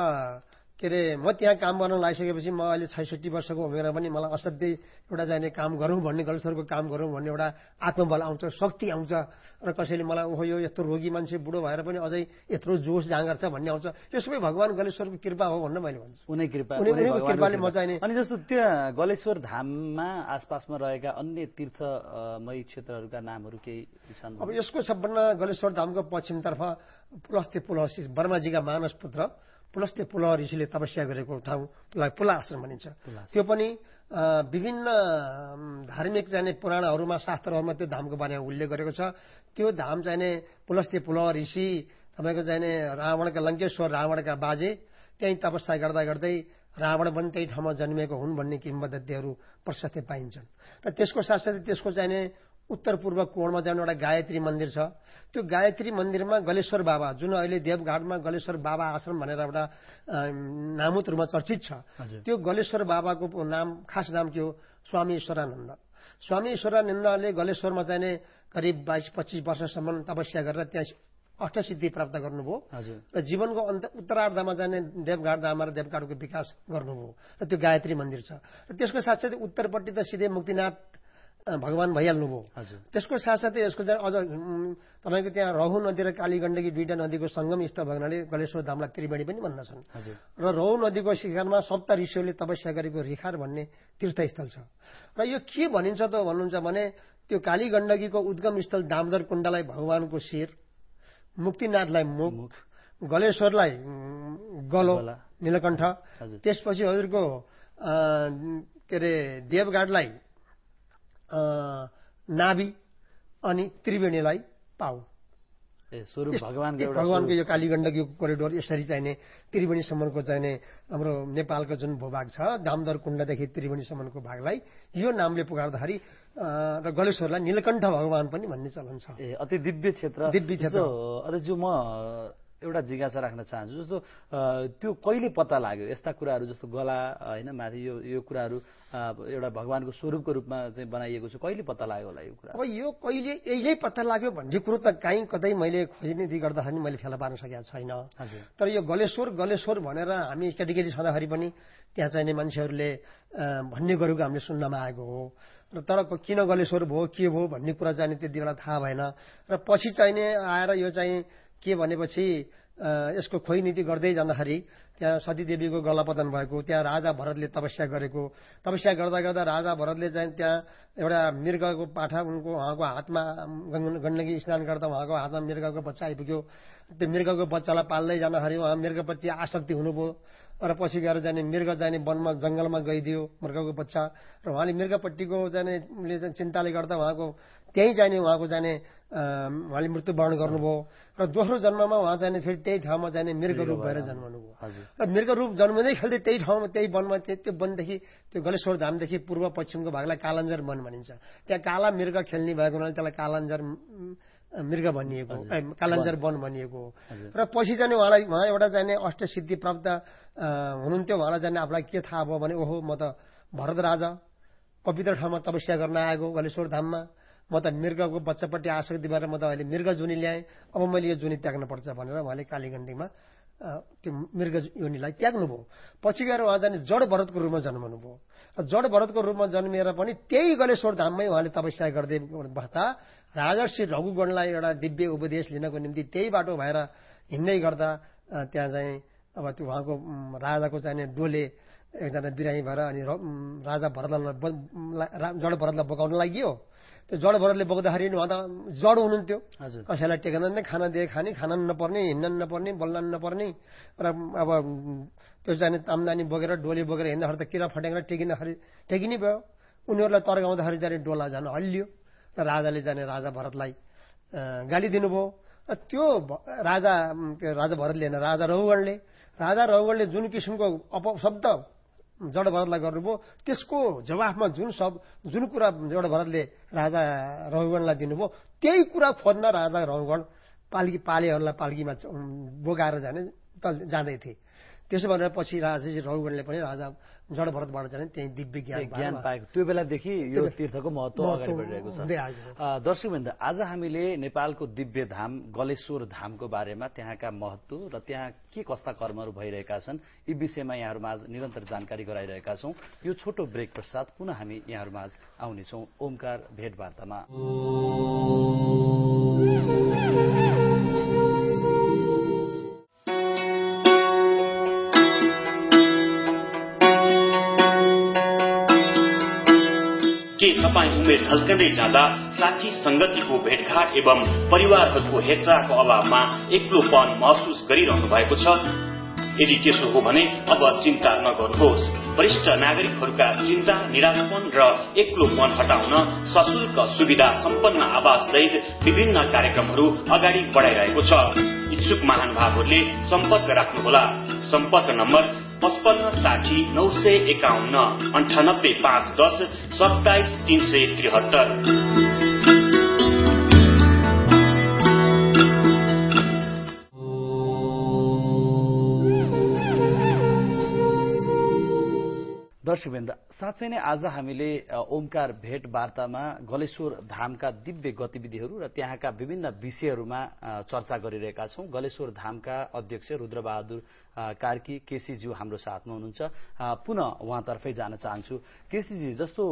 के अरे म त्यहाँ काम गर्न लागिसकेपछि म अहिले 66 वर्षको उमेरमा पनि मलाई असाध्यै एउटा जाने काम गरौँ भन्ने गलेश्वरको काम गरौँ भन्ने एउटा आत्मबल आउँछ, शक्ति आउँछ र कसैले मलाई ओहो यो यस्तो रोगी मान्छे बुढो भएर पनि अझै यत्रो जोस जाँगर छ भन्ने आउँछ। यो सबै भगवान गलेश्वरको कृपा हो भन्न मैले भन्छु। उनीको कृपाले म चाहिँ अनि जस्तो त्यहाँ गलेश्वर धाममा आसपासमा रहेका अन्य तीर्थमय क्षेत्रहरूका नामहरू केही छन्? अब यसको सबभन्दा गलेश्वर धामको पश्चिमतर्फ पुलस्ते पुलहसी बर्माजीका मानस पुत्र पुलस्ते पुलह ऋषिले तपस्या गरेको ठाउँलाई पुला आश्रम भनिन्छ। त्यो पनि विभिन्न धार्मिक चाहिने पुराणहरूमा शास्त्रहरूमा त्यो धामको बारेमा उल्लेख गरेको छ। त्यो धाम चाहिने पुलस्ते पुलह ऋषि तपाईँको चाहिने रावणका लङ्केश्वर रावणका बाजे त्यहीँ तपस्या गर्दा गर्दै रावण पनि त्यही ठाउँमा जन्मिएको हुन् भन्ने किम्वदन्तीहरू प्रशस्तै पाइन्छन्। र त्यसको साथसाथै त्यसको चाहिने उत्तर पूर्व कोणमा जाने एउटा गायत्री मन्दिर छ। त्यो गायत्री मन्दिरमा गलेश्वर बाबा जुन अहिले देवघाटमा गलेश्वर बाबा आश्रम भनेर एउटा नामुत रूपमा चर्चित छ, त्यो गलेश्वर बाबाको खास नाम के हो? स्वामी ईश्वरानन्द। स्वामी ईश्वरानन्दले गलेश्वरमा चाहिने करिब 22-25 वर्षसम्म तपस्या गरेर त्यहाँ अष्टसिद्धि प्राप्त गर्नुभयो र जीवनको उत्तरार्धमा जाने देवघाट धाममा र देवघाटको विकास गर्नुभयो र त्यो गायत्री मन्दिर छ। र त्यसको साथसाथै उत्तरपट्टि त सिधै मुक्तिनाथ भगवान भइहाल्नुभयो। त्यसको साथसाथै यसको चाहिँ अझ तपाईँको त्यहाँ रहु नदी र काली गण्डकी दुईटा नदीको सङ्गम स्थल भएकाले गलेश्वर धामलाई त्रिवेणी पनि भन्दछन्। र रहु नदीको शिखरमा सप्त ऋषिहरूले तपस्या गरेको रिखार भन्ने तीर्थस्थल छ। र यो के भनिन्छ त भन्नुहुन्छ भने त्यो काली गण्डकीको उद्गम स्थल दामोदर कुण्डलाई भगवानको शिर, मुक्तिनाथलाई मुख, गलेश्वरलाई गलो नीलकण्ठ, त्यसपछि हजुरको के अरे देवघाटलाई नाभि अनि त्रिवेणीलाई पाउ। भगवानको यो काली गण्डकीको कोरिडोर यसरी चाहिने त्रिवेणीसम्मको चाहिने हाम्रो नेपालको जुन भूभाग छ दामोदर कुण्डदेखि त्रिवेणीसम्मको भागलाई यो नामले पुकार्दाखेरि र गलेश्वरलाई नीलकण्ठ भगवान पनि भन्ने चलन छ। अति दिव्य क्षेत्र। जो म एउटा जिज्ञासा राख्न चाहन्छु, जस्तो त्यो कहिले पत्ता लाग्यो यस्ता कुराहरू जस्तो गला होइन माथि यो कुराहरू एउटा भगवानको स्वरूपको रूपमा चाहिँ बनाइएको छ, कहिले पत्ता लाग्यो होला यो कुरा? अब यो कहिले यही पत्ता लाग्यो भन्ने कुरो त कहीँ कतै मैले खोजनिधि गर्दाखेरि मैले फेला पार्न सकेको छैन। तर यो गलेश्वर भनेर हामी केटी छँदाखेरि पनि त्यहाँ चाहिने मान्छेहरूले भन्ने गरेको हामीले सुन्नमा आएको हो। र तर किन गलेश्वर भयो के भयो भन्ने कुरा चाहिँ त्यति बेला थाहा भएन। र पछि चाहिने आएर यो चाहिँ के भनेपछि यसको खोइनीति गर्दै जाँदाखेरि त्यहाँ सतीदेवीको गलापतन भएको, त्यहाँ राजा भरतले तपस्या गरेको, तपस्या गर्दा गर्दा राजा भरतले चाहिँ त्यहाँ एउटा मृगको पाठा उहाँको हातमा गण्डकी स्नान गर्दा उहाँको हातमा मृगको बच्चा आइपुग्यो। त्यो मृगको बच्चालाई पाल्दै जाँदाखेरि उहाँ मृगप्रति आसक्ति हुनुभयो र पछि गएर जाने मृग जाने वनमा जंगलमा गइदियो मृगको बच्चा र उहाँले मृगपट्टिको जानेले चिन्ताले गर्दा उहाँको त्यही जाने उहाँको जाने उहाँले मृत्युवरण गर्नुभयो र दोस्रो जन्ममा उहाँ जाने फेरि त्यही ठाउँमा जाने मृग रूप भएर जन्मनुभयो र मृग रूप जन्मँदै खेल्दै त्यही ठाउँमा त्यही वनमा त्यो वनदेखि त्यो गलेश्वर धामदेखि पूर्व पश्चिमको भागलाई कालाञ्जर वन भनिन्छ। त्यहाँ काला मृग खेल्ने भएको हुनाले त्यसलाई कालाञ्जर मृग भनिएको कालाञ्जर वन भनिएको र पछि जाने उहाँ एउटा जाने अष्टसिद्धि प्राप्त हुनुहुन्थ्यो। उहाँलाई जाने आफूलाई के थाहा भयो भने ओहो म त भरत राजा पवित्र ठाउँमा तपस्या गर्न आएको गलेश्वर धाममा म त मृगको बच्चापट्टि आसक्ति भएर म त अहिले मृग जुनी ल्याएँ अब मैले यो जुनी त्याग्न पर्छ भनेर उहाँले कालीगण्डीमा त्यो मृग योनिलाई त्याग्नुभयो। पछि गएर उहाँ जाने जड भरतको रूपमा जन्मनुभयो र जड भरतको रूपमा जन्मिएर पनि त्यही गलेश्वर धाममै उहाँले तपस्या गर्दै बस्दा राजर्षि रघुगणलाई एउटा दिव्य उपदेश लिनको निम्ति त्यही बाटो भएर हिँड्दै गर्दा त्यहाँ चाहिँ अब त्यो उहाँको राजाको चाहिने डोले एकजना बिरामी भएर अनि राजा भरतलाई जड भरतलाई बोकाउन लागियो। त्यो जड भरतले बोक्दाखेरि उहाँ त जड हुनुहुन्थ्यो कसैलाई टेक्न नै खाना दिए खान नपर्ने हिँड्न नपर्ने बोल्न नपर्ने र अब त्यो चाहिँ तामदानी बोकेर डोली बोकेर हिँड्दाखेरि त किरा फटेर टेकिने भयो। उनीहरूलाई तर्काउँदाखेरि जाने डोला जान हल्लियो र राजाले जाने राजा भरतलाई गाली दिनुभयो। त्यो राजा भरतले होइन राजा रघुगणले जुन किसिमको अपशब्द जड भरतलाई गर्नुभयो त्यसको जवाफमा जुन कुरा जड भरतले राजा रघुगणलाई दिनुभयो त्यही कुरा खोज्न राजा रघुगण पालेहरूलाई पाल्कीमा बोकाएर जाँदै थिए। त्यसो भनेर पछि राजा रघुगणले पनि राजा जड भरतबाट जाने त्यही दिव्य ज्ञान पाएको त्यो बेलादेखि यो तीर्थको महत्त्व अगाडि बढिरहेको छ। दर्शकवृन्द, आज हामीले नेपालको दिव्य धाम गलेश्वर धामको बारेमा त्यहाँका महत्त्व र त्यहाँ के कस्ता कर्महरू भइरहेका छन् यी विषयमा यहाँहरूमा आज निरन्तर जानकारी गराइरहेका छौं। यो छोटो ब्रेक पश्चात पुनः हामी यहाँहरूमा आज आउनेछौं ओमकार भेटवार्तामा। के तपाईँ उमेर ढल्कँदै जाँदा साथी संगतिको भेटघाट एवं परिवारहरूको हेरचाहको अभावमा एक्लोपन महसुस गरिरहनु भएको छ? यदि त्यसो हो भने अब चिन्ता नगर्नुहोस्। वरिष्ठ नागरिकहरूका चिन्ता, निराशपन र एक्लोपन हटाउन सशुल्क सुविधा सम्पन्न आवास सहित विभिन्न कार्यक्रमहरू अगाडि बढाइरहेको छ। इच्छुक महानुभावहरूले सम्पर्क राख्नुहोला। सम्पर्क नम्बर 55 60 951 98 510 27 373। दर्शकवृन्द, साँच्चै नै आज हामीले ओमकार भेट वार्तामा गलेश्वर धामका दिव्य गतिविधिहरू र त्यहाँका विभिन्न विषयहरूमा चर्चा गरिरहेका छौं। गलेश्वर धामका अध्यक्ष रुद्रबहादुर कार्की केसीज्यू हाम्रो साथमा हुनुहुन्छ। पुनः उहाँतर्फै जान चाहन्छु। केसीजी, जस्तो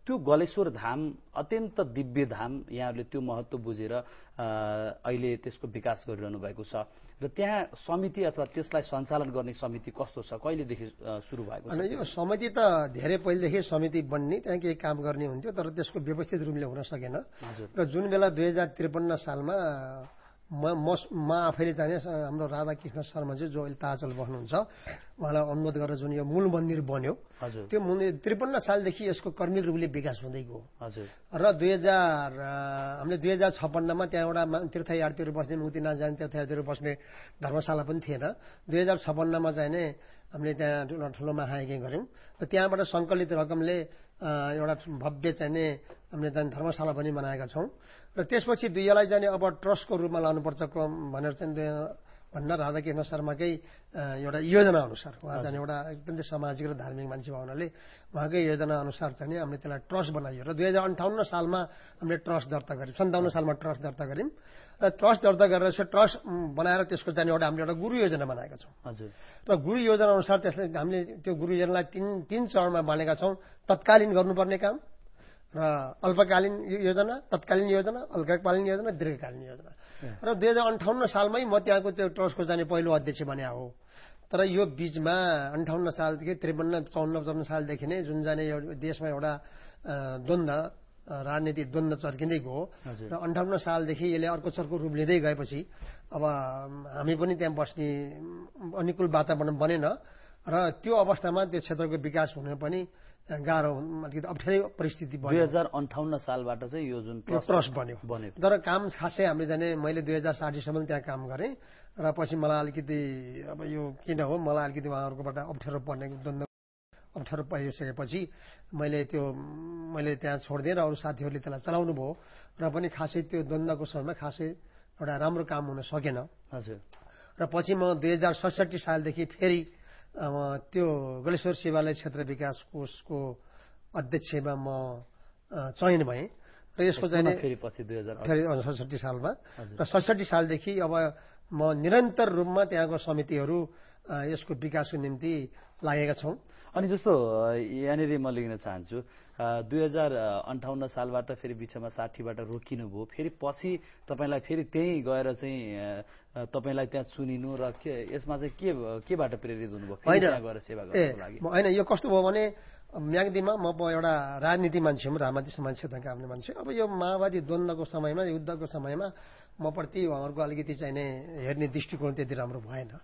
त्यो गलेश्वर धाम अत्यन्त दिव्य धाम, यहाँहरूले त्यो महत्त्व बुझेर अहिले त्यसको विकास गरिरहनु भएको छ र त्यहाँ समिति अथवा त्यसलाई सञ्चालन गर्ने समिति कस्तो छ, कहिलेदेखि सुरु भएको छ? यो समिति त धेरै पहिलेदेखि समिति बन्ने त्यहाँ केही काम गर्ने हुन्थ्यो तर त्यसको व्यवस्थित रूपले हुन सकेन र जुन बेला 2053 सालमा म आफैले चाहिँ हाम्रो राधाकृष्ण शर्माजी जो अहिले ताजल बस्नुहुन्छ उहाँलाई अनुरोध गरेर जुन यो मूल मन्दिर बन्यो त्यो 53 सालदेखि यसको कर्मिक रूपले विकास हुँदै गयो र हामीले 2056 मा त्यहाँ एउटा तीर्थयात्रीहरू बस्ने मुक्तिनाथ जाने तीर्थयात्रीहरू बस्ने धर्मशाला पनि थिएन। 2056 मा चाहिँ नै हामीले त्यहाँ ठुलो महायज्ञ गर्यौं र त्यहाँबाट संकलित रकमले एउटा भव्य चाहिँ नै हामीले चाहिँ धर्मशाला पनि बनाएका छौं र त्यसपछि दुईलाई जाने अब ट्रस्टको रूपमा लानुपर्छ भनेर चाहिँ भन्दा राधाकृष्ण शर्माकै एउटा योजना अनुसार उहाँ चाहिँ एउटा एकदमै सामाजिक र धार्मिक मान्छे हुनाले उहाँकै योजना अनुसार चाहिँ हामीले त्यसलाई ट्रस्ट बनाइयो र 2058 सालमा हामीले ट्रस्ट दर्ता गर्यौं। 57 सालमा ट्रस्ट दर्ता गर्यौं र ट्रस्ट दर्ता गरेर ट्रस्ट बनाएर त्यसको चाहिँ एउटा हामीले एउटा गुरु योजना बनाएका छौं र गुरु योजना अनुसार त्यसले हामीले त्यो गुरु योजनालाई तीन चरणमा बाँडेका छौं। तत्कालीन गर्नुपर्ने काम र अल्पकालीन योजना, तत्कालीन योजना, अल्पकालीन योजना, दीर्घकालीन योजना र 2058 सालमै म त्यहाँको त्यो ट्रस्टको जाने पहिलो अध्यक्ष बने हो। तर यो बीचमा 58 सालदेखि 53-54 सालदेखि नै जुन जाने देशमा एउटा राजनीतिक द्वन्द्व चर्किँदै गयो र 58 सालदेखि यसले अर्को चर्को रूप लिँदै गएपछि अब हामी पनि त्यहाँ बस्ने अनुकूल वातावरण बनेन र त्यो अवस्थामा त्यो क्षेत्रको विकास हुन पनि गाह्रो, अलिकति अप्ठ्यारै परिस्थिति बन्यो। 2058 सालबाट चाहिँ यो जुन ट्रस्ट बन्यो। तर काम खासै हामीले जाने मैले 2060 सम्म त्यहाँ काम गरेँ र पछि मलाई अलिकति अब यो किन हो मलाई अलिकति उहाँहरूकोबाट अप्ठ्यारो पर्ने अप्ठ्यारो परिसकेपछि मैले त्यहाँ छोडिदिएँ र अरू साथीहरूले त्यसलाई चलाउनु भयो र पनि खासै त्यो द्वन्द्वको समयमा खासै एउटा राम्रो काम हुन सकेन। हजुर। र पछि म 2067 सालदेखि फेरि त्यो गलेश्वर शिवालय क्षेत्र विकास कोषको अध्यक्षमा म चयन भएँ र यसको चाहिँ फेरि पछि 2067 सालमा र 67 सालदेखि अब म निरन्तर रूपमा त्यहाँको समितिहरू यसको विकासको निम्ति लागेका छौँ। अनि जस्तो यहाँनिर म लिन चाहन्छु 2058 सालबाट फेरि बिचमा 60बाट रोकिनु भयो, फेरि पछि तपाईँलाई फेरि त्यहीँ गएर चाहिँ तपाईँलाई त्यहाँ चुनिनु र यसमा चाहिँ केबाट प्रेरित हुनुभयो त्यहाँ गएर सेवा गर्नको लागि? होइन, यो कस्तो भयो भने म्याग्दीमा म एउटा राजनीति मान्छे हुँ, राजनीति समाज क्षेत्रका आफ्नो मान्छे। अब यो माओवादी द्वन्द्वको समयमा युद्धको समयमा म प्रति उहाँहरूको अलिकति चाहिने हेर्ने दृष्टिकोण त्यति राम्रो भएन।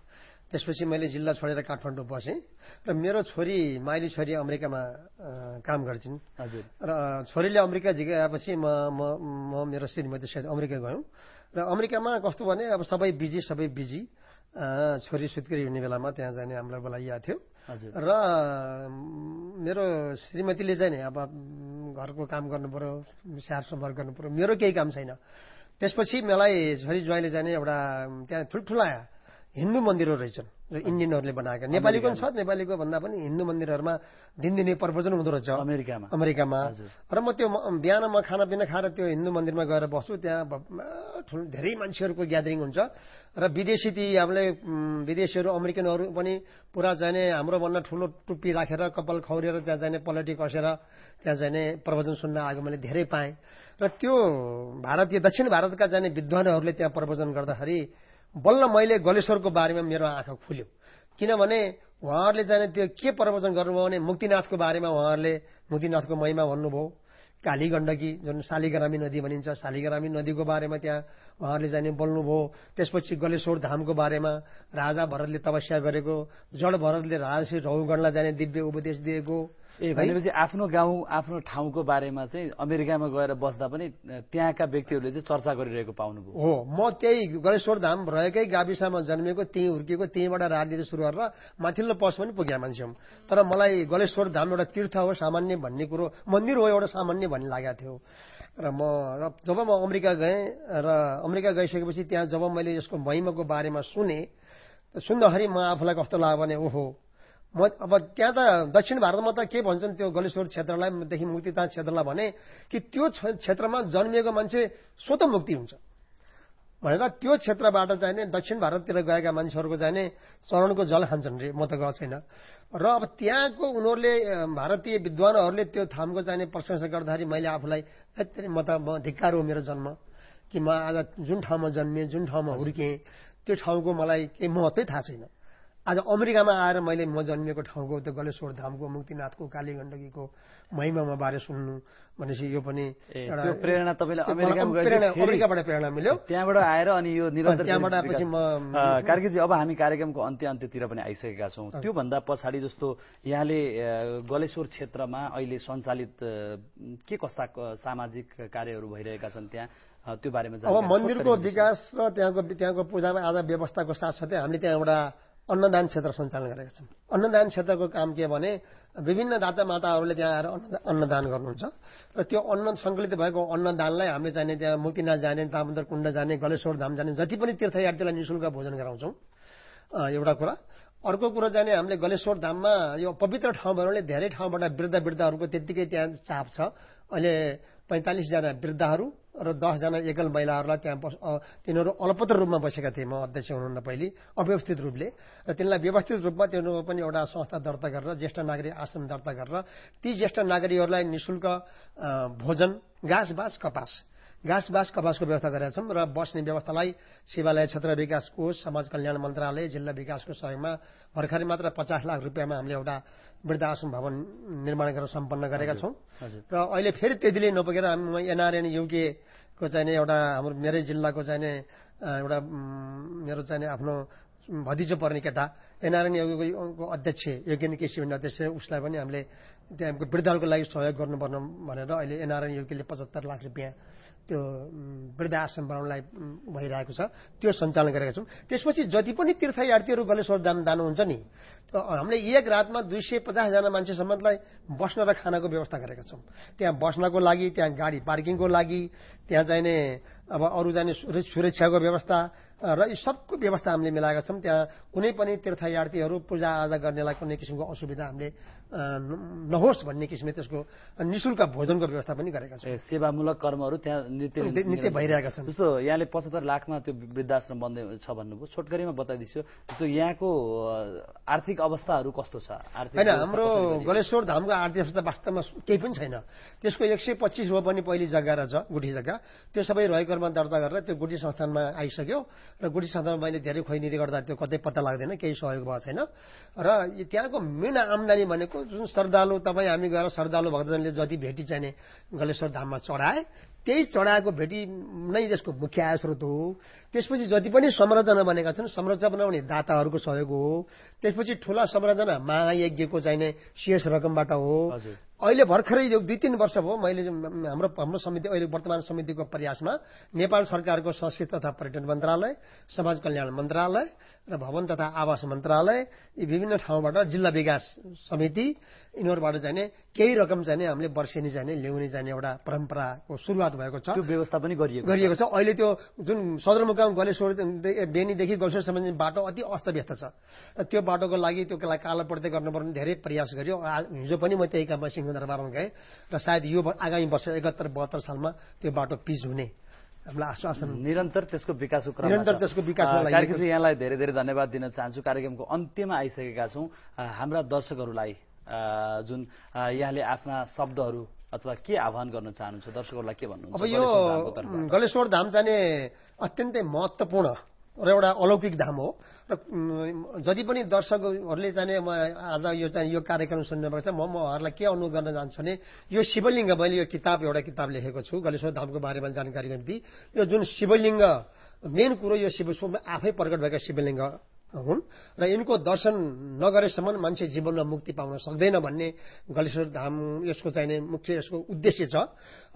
त्यसपछि मैले जिल्ला छोडेर काठमाडौँ बसेँ र मेरो छोरी माइली छोरी अमेरिकामा काम गर्छिन् र छोरीले अमेरिका झिकाएपछि म मेरो श्रीमती सहित अमेरिका गयौँ र अमेरिकामा कस्तो भने अब सबै बिजी छोरी सुत्केरी हुने बेलामा त्यहाँ जाने हामीलाई बोलाइएको थियो र मेरो श्रीमतीले चाहिँ नि अब घरको काम गर्नु पर्यो, स्याहार सम्हार गर्नु पर्यो, मेरो केही काम छैन। त्यसपछि मलाई छोरी ज्वाइँले जाने एउटा त्यहाँ ठुल्ठुला हिन्दू मन्दिरहरू रहेछन् र इन्डियनहरूले बनाएका, नेपालीको पनि छ, नेपालीको भन्दा पनि हिन्दू मन्दिरहरूमा दिनदिनै प्रवचन हुँदो रहेछ अमेरिकामा। र म त्यो बिहान म खानापिना खाएर त्यो हिन्दू मन्दिरमा गएर बस्छु, त्यहाँ धेरै मान्छेहरूको ग्यादरिङ हुन्छ र विदेशीहरू अमेरिकनहरू पनि पुरा जाने हाम्रो भन्दा ठुलो टुप्पी राखेर कपाल खौरेर त्यहाँ जाने पलेटी कसेर त्यहाँ जाने प्रवचन सुन्न आएको मैले धेरै पाएँ। र त्यो दक्षिण भारतका जाने विद्वानहरूले त्यहाँ प्रवचन गर्दाखेरि बल्ल मैले गलेश्वरको बारेमा मेरो आँखा खुल्यो। किनभने उहाँहरूले जाने त्यो के प्रवचन गर्नुभयो भने मुक्तिनाथको बारेमा उहाँहरूले मुक्तिनाथको महिमा भन्नुभयो, काली गण्डकी जुन शालिग्रामी नदी भनिन्छ शालिग्रामी नदीको बारेमा त्यहाँ उहाँहरूले जाने बोल्नुभयो। त्यसपछि गलेश्वर धामको बारेमा राजा भरतले तपस्या गरेको, जड भरतले राजश्री रघुगणलाई जाने दिव्य उपदेश दिएको। भनेपछि आफ्नो गाउँ आफ्नो ठाउँको बारेमा चाहिँ अमेरिकामा गएर बस्दा पनि त्यहाँका व्यक्तिहरूले चाहिँ चर्चा गरिरहेको पाउनुभयो? हो, म त्यही गलेश्वर धाम रहेकै गाविसमा जन्मेको, त्यहीँ हुर्किएको, त्यहीँबाट राजनीति सुरु गरेर माथिल्लो पस पनि पुगेका मान्छे हौँ। तर मलाई गलेश्वर धाम एउटा तीर्थ हो, सामान्य भन्ने कुरो, मन्दिर हो एउटा सामान्य भन्ने लागेको थियो। र जब म अमेरिका गएँ र अमेरिका गइसकेपछि त्यहाँ जब मैले यसको महिमाको बारेमा सुन्दाखेरि म आफूलाई कस्तो लाग्यो भने ओहो, अब त्यहाँ त दक्षिण भारतमा त के भन्छन् त्यो गलेश्वर क्षेत्रलाई देखि मुक्तिनाथ क्षेत्रलाई भने कि त्यो क्षेत्रमा जन्मिएको मान्छे स्वतः मुक्ति हुन्छ भनेर त्यो क्षेत्रबाट चाहिने दक्षिण भारततिर गएका मान्छेहरूको चाहिने चरणको जल खान्छन् रे। म त गएको छैन र अब त्यहाँको उनीहरूले भारतीय विद्वानहरूले त्यो थामको चाहिने प्रशंसा गर्दाखेरि मैले आफूलाई म धिक्कार हो मेरो जन्म कि म आज जुन ठाउँमा जन्मेँ, जुन ठाउँमा हुर्केँ, त्यो ठाउँको मलाई केही महत्त्वै थाहा छैन। आज अमेरिकामा आएर मैले म जन्मिएको ठाउँको त्यो गलेश्वर धामको, मुक्तिनाथको, काली गण्डकीको महिमामा बारे सुन्नु भनेपछि यो पनि एउटा प्रेरणा तपाईँलाई अमेरिकाबाट प्रेरणा मिल्यो। त्यहाँबाट आएर अनि यो निरन्तर त्यहाँबाट आएपछि म कार्कीजी अब हामी कार्यक्रमको अन्त्यतिर पनि आइसकेका छौँ। त्योभन्दा पछाडि जस्तो यहाँले गलेश्वर क्षेत्रमा अहिले सञ्चालित के कस्ता सामाजिक कार्यहरू भइरहेका छन् त्यहाँ, त्यो बारेमा अब मन्दिरको विकास र त्यहाँको पूजामा आज व्यवस्थाको साथसाथै हामीले त्यहाँ एउटा अन्नदान क्षेत्र सञ्चालन गरेका छौँ। अन्नदान क्षेत्रको काम के भने विभिन्न दाता माताहरूले त्यहाँ आएर अन्नदान गर्नुहुन्छ र त्यो अन्न सङ्कलित भएको अन्नदानलाई हामीले चाहिने त्यहाँ मुक्तिनाथ जाने, दामोदर कुण्ड जाने, गलेश्वर धाम जाने जति पनि तीर्थयात्रीलाई निःशुल्क भोजन गराउँछौँ, एउटा कुरा। अर्को कुरो जाने हामीले गलेश्वर धाममा यो पवित्र ठाउँ भएकोले धेरै ठाउँबाट वृद्धहरूको त्यत्तिकै त्यहाँ चाप छ। अहिले 45 जना वृद्धहरू र 10 जना एकल महिलाहरूलाई त्यहाँ तिनीहरू अलपत्र रूपमा बसेका थिए। म अध्यक्ष हुनुहुन्न पहिले अव्यवस्थित रूपले, र तिनलाई व्यवस्थित रूपमा तिनीहरू पनि एउटा संस्था दर्ता गरेर ज्येष्ठ नागरिक आश्रम दर्ता गरेर ती ज्येष्ठ नागरिकहरूलाई निःशुल्क भोजन, घाँस कपासको व्यवस्था गरेका छौँ र बस्ने व्यवस्थालाई शिवालय क्षेत्र विकास कोष, समाज कल्याण मन्त्रालय, जिल्ला विकासको सहयोगमा भर्खरै मात्र 50 लाख रुपियाँमा हामीले एउटा वृद्धाश्रम भवन निर्माण गरेर सम्पन्न गरेका छौँ। र अहिले फेरि त्यतिले नपुगेर हामी एनआरएन युके को चाहिने एउटा हाम्रो मेरै जिल्लाको चाहिने एउटा मेरो चाहिने आफ्नो भतिजो पर्ने केटा एनआरएन योगको अध्यक्ष योगेन्द्र केसी भन्ने अध्यक्ष उसलाई पनि हामीले त्यहाँको वृद्धहरूको लागि सहयोग गर्नुपर्ने भनेर अहिले एनआरएन योगीले 75 लाख रुपियाँ त्यो वृद्ध आश्रम बनाउनलाई भइरहेको छ, त्यो सञ्चालन गरेका छौँ। त्यसपछि जति पनि तीर्थयात्रीहरू गलेश्वर धाम जानुहुन्छ नि, हामीले एक रातमा 250 जना मान्छेसम्मलाई बस्न र खानाको व्यवस्था गरेका छौँ। त्यहाँ बस्नको लागि, त्यहाँ गाडी पार्किङको लागि, त्यहाँ चाहिने अब अरू जाने सुरक्षाको व्यवस्था र यी सबको व्यवस्था हामीले मिलाएका छौँ। त्यहाँ कुनै पनि तीर्थयात्रीहरू पूजाआजा गर्नेलाई कुनै किसिमको असुविधा हामीले नहोस् भन्ने किसिमले त्यसको निःशुल्क भोजनको व्यवस्था पनि गरेका छौँ। सेवामूलक कर्महरू त्यहाँ नित्य भइरहेका छन्। जस्तो यहाँले 75 लाखमा त्यो वृद्धाश्रम बन्दै छ भन्नुभयो, छोटकरीमा बताइदिन्छु। जस्तो यहाँको आर्थिक अवस्थाहरू कस्तो छ? होइन, हाम्रो गलेश्वर धामको आर्थिक अवस्था वास्तवमा केही पनि छैन। त्यसको 125 रोपनी पहिली जग्गा रहेछ, गुठी जग्गा, त्यो सबै रहेकरमा दर्ता गरेर त्यो गुठी संस्थानमा आइसक्यो र गुठी संस्थानमा मैले धेरै खोइनिति गर्दा त्यो कतै पत्ता लाग्दैन, केही सहयोग भएको छैन। र त्यहाँको मेन आम्दानी भनेको जुन श्रद्धालु, तपाईँ हामी गएर श्रद्धालु भक्तजनले जति भेटी चाहिने गलेश्वर धाममा चढाए, त्यही चढाएको भेटी नै यसको मुख्य आय स्रोत हो। त्यसपछि जति पनि संरचना बनेका छन्, संरचना बनाउने दाताहरूको सहयोग हो। त्यसपछि ठूला संरचना महायज्ञको चाहिने शेष रकमबाट हो। अहिले भर्खरै यो 2-3 वर्ष भयो मैले हाम्रो समिति, अहिले वर्तमान समितिको प्रयासमा नेपाल सरकारको संस्कृति तथा पर्यटन मन्त्रालय, समाज कल्याण मन्त्रालय र भवन तथा आवास मन्त्रालय, यी विभिन्न ठाउँबाट जिल्ला विकास समिति, यिनीहरूबाट चाहिने केही रकम चाहिने हामीले वर्षेनी चाहिने ल्याउने चाहिने एउटा परम्पराको सुरुवात भएको छ। त्यो व्यवस्था पनि गरिएको छ। अहिले त्यो जुन सदरमुकाम गलेश्वर बेनीदेखि गलेश्वरसम्म बाटो अति अस्तव्यस्त छ। त्यो बाटोको लागि त्यो कालोपट्टि गर्नुपर्ने धेरै प्रयास गर्यो। हिजो पनि म त्यही काममा दरबारमा गए र सायद यो आगामी वर्ष 71-72 सालमा त्यो बाटो पिच हुने हामीलाई आश्वासन। निरन्तर त्यसको विकासको विकासमा कार्यक्रम। यहाँलाई धेरै धेरै धन्यवाद दिन चाहन्छु। कार्यक्रमको अन्त्यमा आइसकेका छौँ। हाम्रा दर्शकहरूलाई जुन यहाँले आफ्ना शब्दहरू अथवा के आह्वान गर्न चाहनुहुन्छ, दर्शकहरूलाई के भन्नुहुन्छ? अब यो गलेश्वर धाम चाहिँ अत्यन्तै महत्त्वपूर्ण र एउटा अलौकिक धाम हो र जति पनि दर्शकहरूले चाहिँ आज यो कार्यक्रम सुन्नुभएको छ, म उहाँहरूलाई के अनुरोध गर्न चाहन्छु भने यो शिवलिङ्ग, मैले यो एउटा किताब लेखेको छु गलेश्वर धामको बारेमा जानकारीको निम्ति। यो जुन शिवलिङ्ग मेन कुरो, यो शिवस्वरूपमा आफै प्रकट भएका शिवलिङ्ग हुन् र यिनको दर्शन नगरेसम्म मान्छे जीवनमा मुक्ति पाउन सक्दैन भन्ने गलेश्वर धाम यसको चाहिने मुख्य यसको उद्देश्य छ।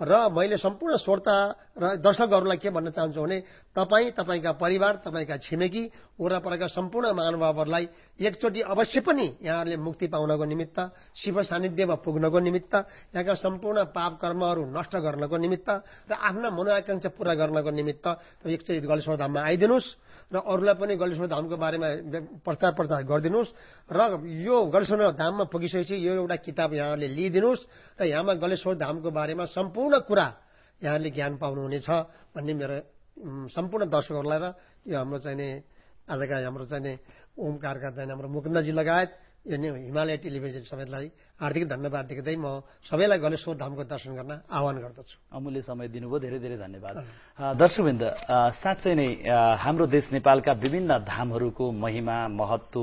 र मैले सम्पूर्ण श्रोता र दर्शकहरूलाई के भन्न चाहन्छु भने तपाईँका परिवार, तपाईँका छिमेकी वरपरका सम्पूर्ण महानुभावहरूलाई एकचोटि अवश्य पनि यहाँहरूले मुक्ति पाउनको निमित्त, शिव सानिध्यमा पुग्नको निमित्त, यहाँका सम्पूर्ण पाप कर्महरू नष्ट गर्नको निमित्त र आफ्ना मनोआकांक्षा पूरा गर्नको निमित्त एकचोटि गलेश्वर धाममा आइदिनुहोस् र अरूलाई पनि गलेश्वर धामको बारेमा प्रचार गरिदिनुहोस्। र यो गलेश्वर धाममा पुगिसकेपछि यो एउटा किताब यहाँहरूले लिइदिनुहोस् र यहाँमा गलेश्वर धामको बारेमा सम्पूर्ण कुरा यहाँहरूले ज्ञान पाउनुहुनेछ भन्ने मेरो सम्पूर्ण दर्शकहरूलाई र यो हाम्रो चाहिने आजका हाम्रो चाहिने ओमकारका चाहिँ हाम्रो मुकुन्दजी लगायत यो हिमालय टेलिभिजन समेतलाई हार्दिक धन्यवाद दिँदै म सबैलाई गलेश्वर धामको दर्शन गर्न आह्वान गर्दछु। अमूल्य समय दिनुभयो, धेरै धेरै धन्यवाद। दर्शकवृन्द, साँच्चै नै हाम्रो देश नेपालका विभिन्न धामहरूको महिमा महत्त्व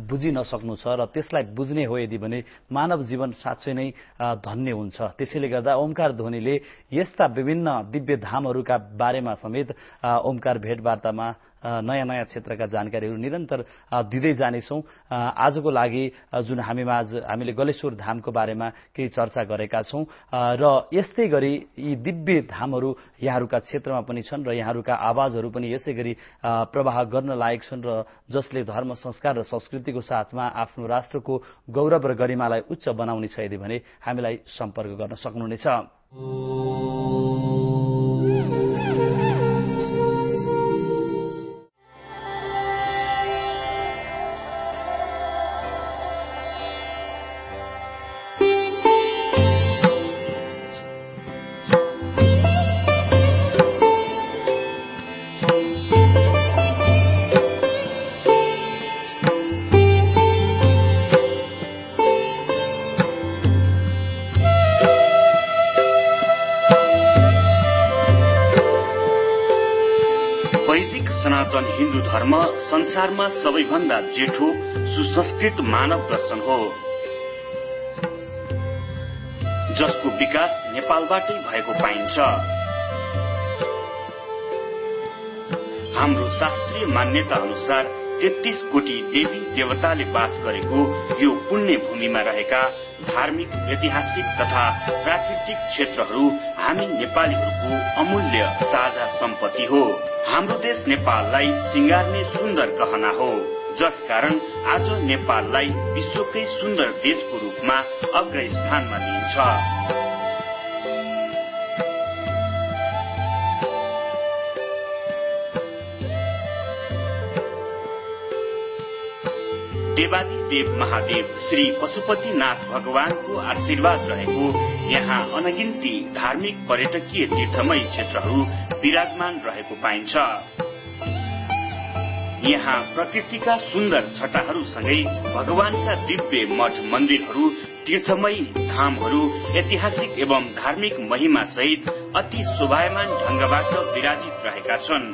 बुझिन सक्नु छ र त्यसलाई बुझ्ने हो यदि भने मानव जीवन साँच्चै नै धन्य हुन्छ। त्यसैले गर्दा ओमकार ध्वनिले यस्ता विभिन्न दिव्य धामहरूका बारेमा समेत ओमकार भेटवार्तामा नयाँ नयाँ क्षेत्रका जानकारीहरू निरन्तर दिँदै जानेछौँ। आजको लागि जुन हामीले गलेश्वर धामको बारेमा केही चर्चा गरेका छौँ र यस्तै गरी यी दिव्य धामहरू यहाँहरूका क्षेत्रमा पनि छन् र यहाँहरूका आवाजहरू पनि यसै गरी प्रवाह गर्न लायक छन् र जसले धर्म, संस्कार र संस्कृतिको साथमा आफ्नो राष्ट्रको गौरव र गरिमालाई उच्च बनाउने छ यदि भने हामीलाई सम्पर्क गर्न सक्नुहुनेछ। हिन्दू धर्म संसारमा सबैभन्दा जेठो सुसंस्कृत मानव दर्शन हो, जसको विकास नेपालबाटै भएको पाइन्छ। हाम्रो शास्त्रीय मान्यता अनुसार 33 कोटी देवी देवताले बास गरेको यो पुण्य भूमिमा रहेका धार्मिक, ऐतिहासिक तथा प्राकृतिक क्षेत्रहरू हामी नेपालीहरूको अमूल्य साझा सम्पत्ति हो। हाम्रो देश नेपाललाई सिंगार्ने सुन्दर गहना हो, जसकारण आज नेपाललाई विश्वकै सुन्दर देशको रूपमा अग्र स्थानमा लिइन्छ। देवादी देव महादेव श्री पशुपतिनाथ भगवानको आशीर्वाद रहेको यहाँ अनगिन्ती धार्मिक पर्यटकीय तीर्थमय क्षेत्रहरू विराजमान रहेको पाइन्छ। यहाँ प्रकृतिका सुन्दर छटाहरूसँगै भगवानका दिव्य मठ मन्दिरहरू, तीर्थमय धामहरू ऐतिहासिक एवं धार्मिक महिमा सहित अति शोभायमान ढंगबाट विराजित रहेका छन्।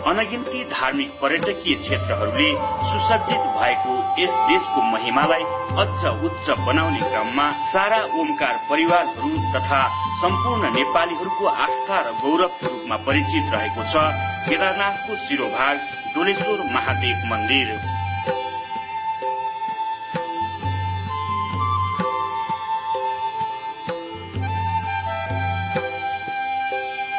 अनगिन्ती धार्मिक पर्यटकीय क्षेत्रहरूले सुसज्जित भएको यस देशको महिमालाई अझ उच्च बनाउने क्रममा सारा ओमकार परिवारहरू तथा सम्पूर्ण नेपालीहरूको आस्था र गौरवको रूपमा परिचित रहेको छ केदारनाथको शिरोभाग डोलेश्वर महादेव मन्दिर।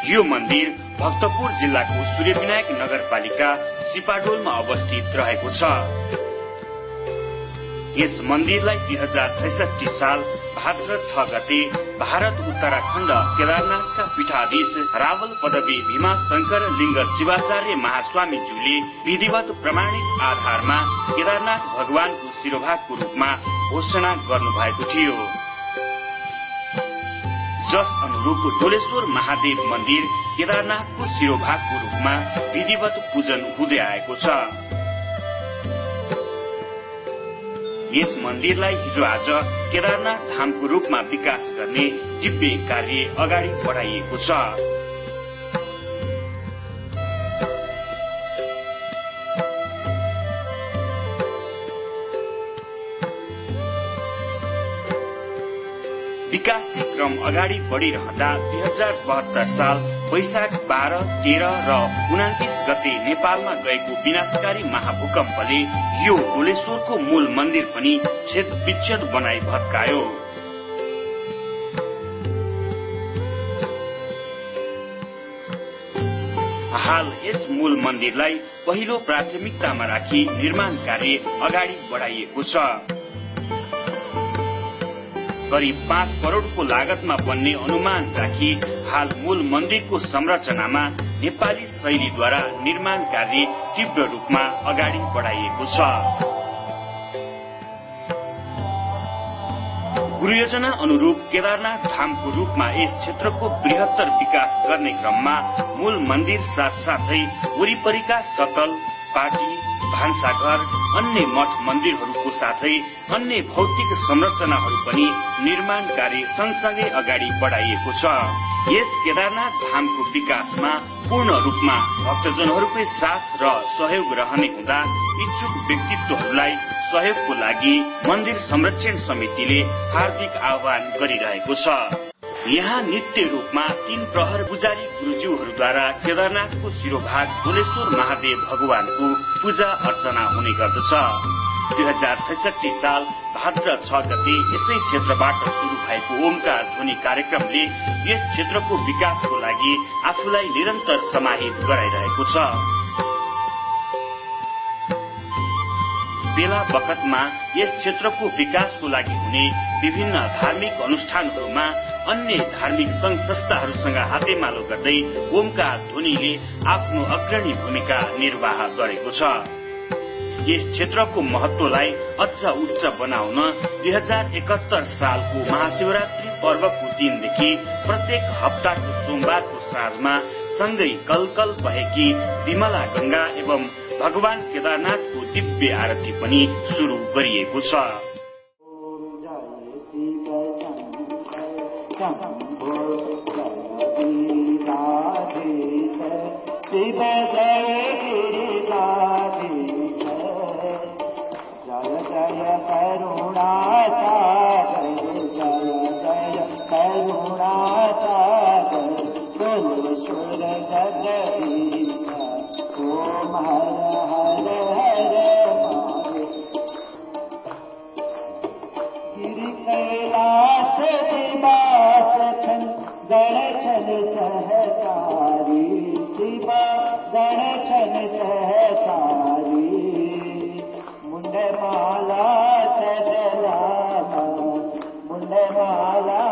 यो मन्दिर भक्तपुर जिल्लाको सूर्यविनायक नगरपालिका सिपाडोलमा अवस्थित रहेको छ। यस मन्दिरलाई 2066 साल भाद्र 6 गते भारत उत्तराखण्ड केदारनाथका पीठाधीश रावल पदवी भीमा शंकर लिंग शिवाचार्य महास्वामीज्यूले विधिवत प्रमाणित आधारमा केदारनाथ भगवानको शिरोभागको रूपमा घोषणा गर्नुभएको थियो, जस अनुरूप डोलेश्वर महादेव मन्दिर केदारनाथको शिरोभागको रूपमा विधिवत पूजन हुँदै आएको छ। यस मन्दिरलाई हिजो आज केदारनाथ धामको रूपमा विकास गर्ने दिव्य कार्य अगाडि बढाइएको छ। विकासको क्रम अगाडि बढ़िरहँदा 2072 साल वैशाख 12, 13 र 29 गते नेपालमा गएको विनाशकारी महाभूकम्पले यो डोलेश्वरको मूल मन्दिर पनि छेद विच्छेद बनाई भत्कायो। हाल यस मूल मन्दिरलाई पहिलो प्राथमिकतामा राखी निर्माण कार्य अगाडि बढाइएको छ। करिब 5 करोड़को लागतमा बन्ने अनुमान राखी हाल मूल मन्दिरको संरचनामा नेपाली शैलीद्वारा निर्माण कार्य तीव्र रूपमा अगाडि बढाइएको छ। गुरुयोजना अनुरूप केदारनाथ धामको रूपमा यस क्षेत्रको बृहत्तर विकास गर्ने क्रममा मूल मन्दिर साथसाथै वरिपरिका सकल, पाटी, भान्साघर, अन्य मठ मन्दिरहरूको साथै अन्य भौतिक संरचनाहरू पनि निर्माण कार्य सँगसँगै अगाडि बढाइएको छ। यस केदारनाथ धामको विकासमा पूर्ण रूपमा भक्तजनहरूकै साथ र सहयोग रहने हुँदा इच्छुक व्यक्तित्वहरूलाई सहयोगको लागि मन्दिर संरक्षण समितिले हार्दिक आह्वान गरिरहेको छ। यहाँ नित्य रूपमा 3 प्रहर पुजारी गुरुज्यूहरूद्वारा केदारनाथको शिरोभाग डोलेश्वर महादेव भगवानको पूजा अर्चना हुने गर्दछ। 2066 साल भाद्र 6 गते यसै क्षेत्रबाट शुरू भएको ओमकार ध्वनि कार्यक्रमले यस क्षेत्रको विकासको लागि आफूलाई निरन्तर समाहित गराइरहेको छ। बेला बखतमा यस क्षेत्रको विकासको लागि हुने विभिन्न धार्मिक अनुष्ठानहरूमा अन्य धार्मिक संघ संस्थाहरूसँग हातेमालो गर्दै ओमकार ध्वनिले आफ्नो अग्रणी भूमिका निर्वाह गरेको छ। यस क्षेत्रको महत्वलाई अझ उच्च बनाउन 2071 सालको महाशिवरात्रि पर्वको दिनदेखि प्रत्येक हप्ताको सोमबारको साँझमा सँगै कलकल बहेकी विमला गंगा एवं भगवान केदारनाथको दिव्य आरती पनि शुरू गरिएको छ। शिव जय गिरिजाधीश जय जय करुणा सागर जय जय करुणा सागर डोलेश्वर जगदीश हर महादेव गिरि कैलास निवास छन गण छन सहचारी शिवा गण छन सहचारी मुंडमाला चदलामा मुंडमाला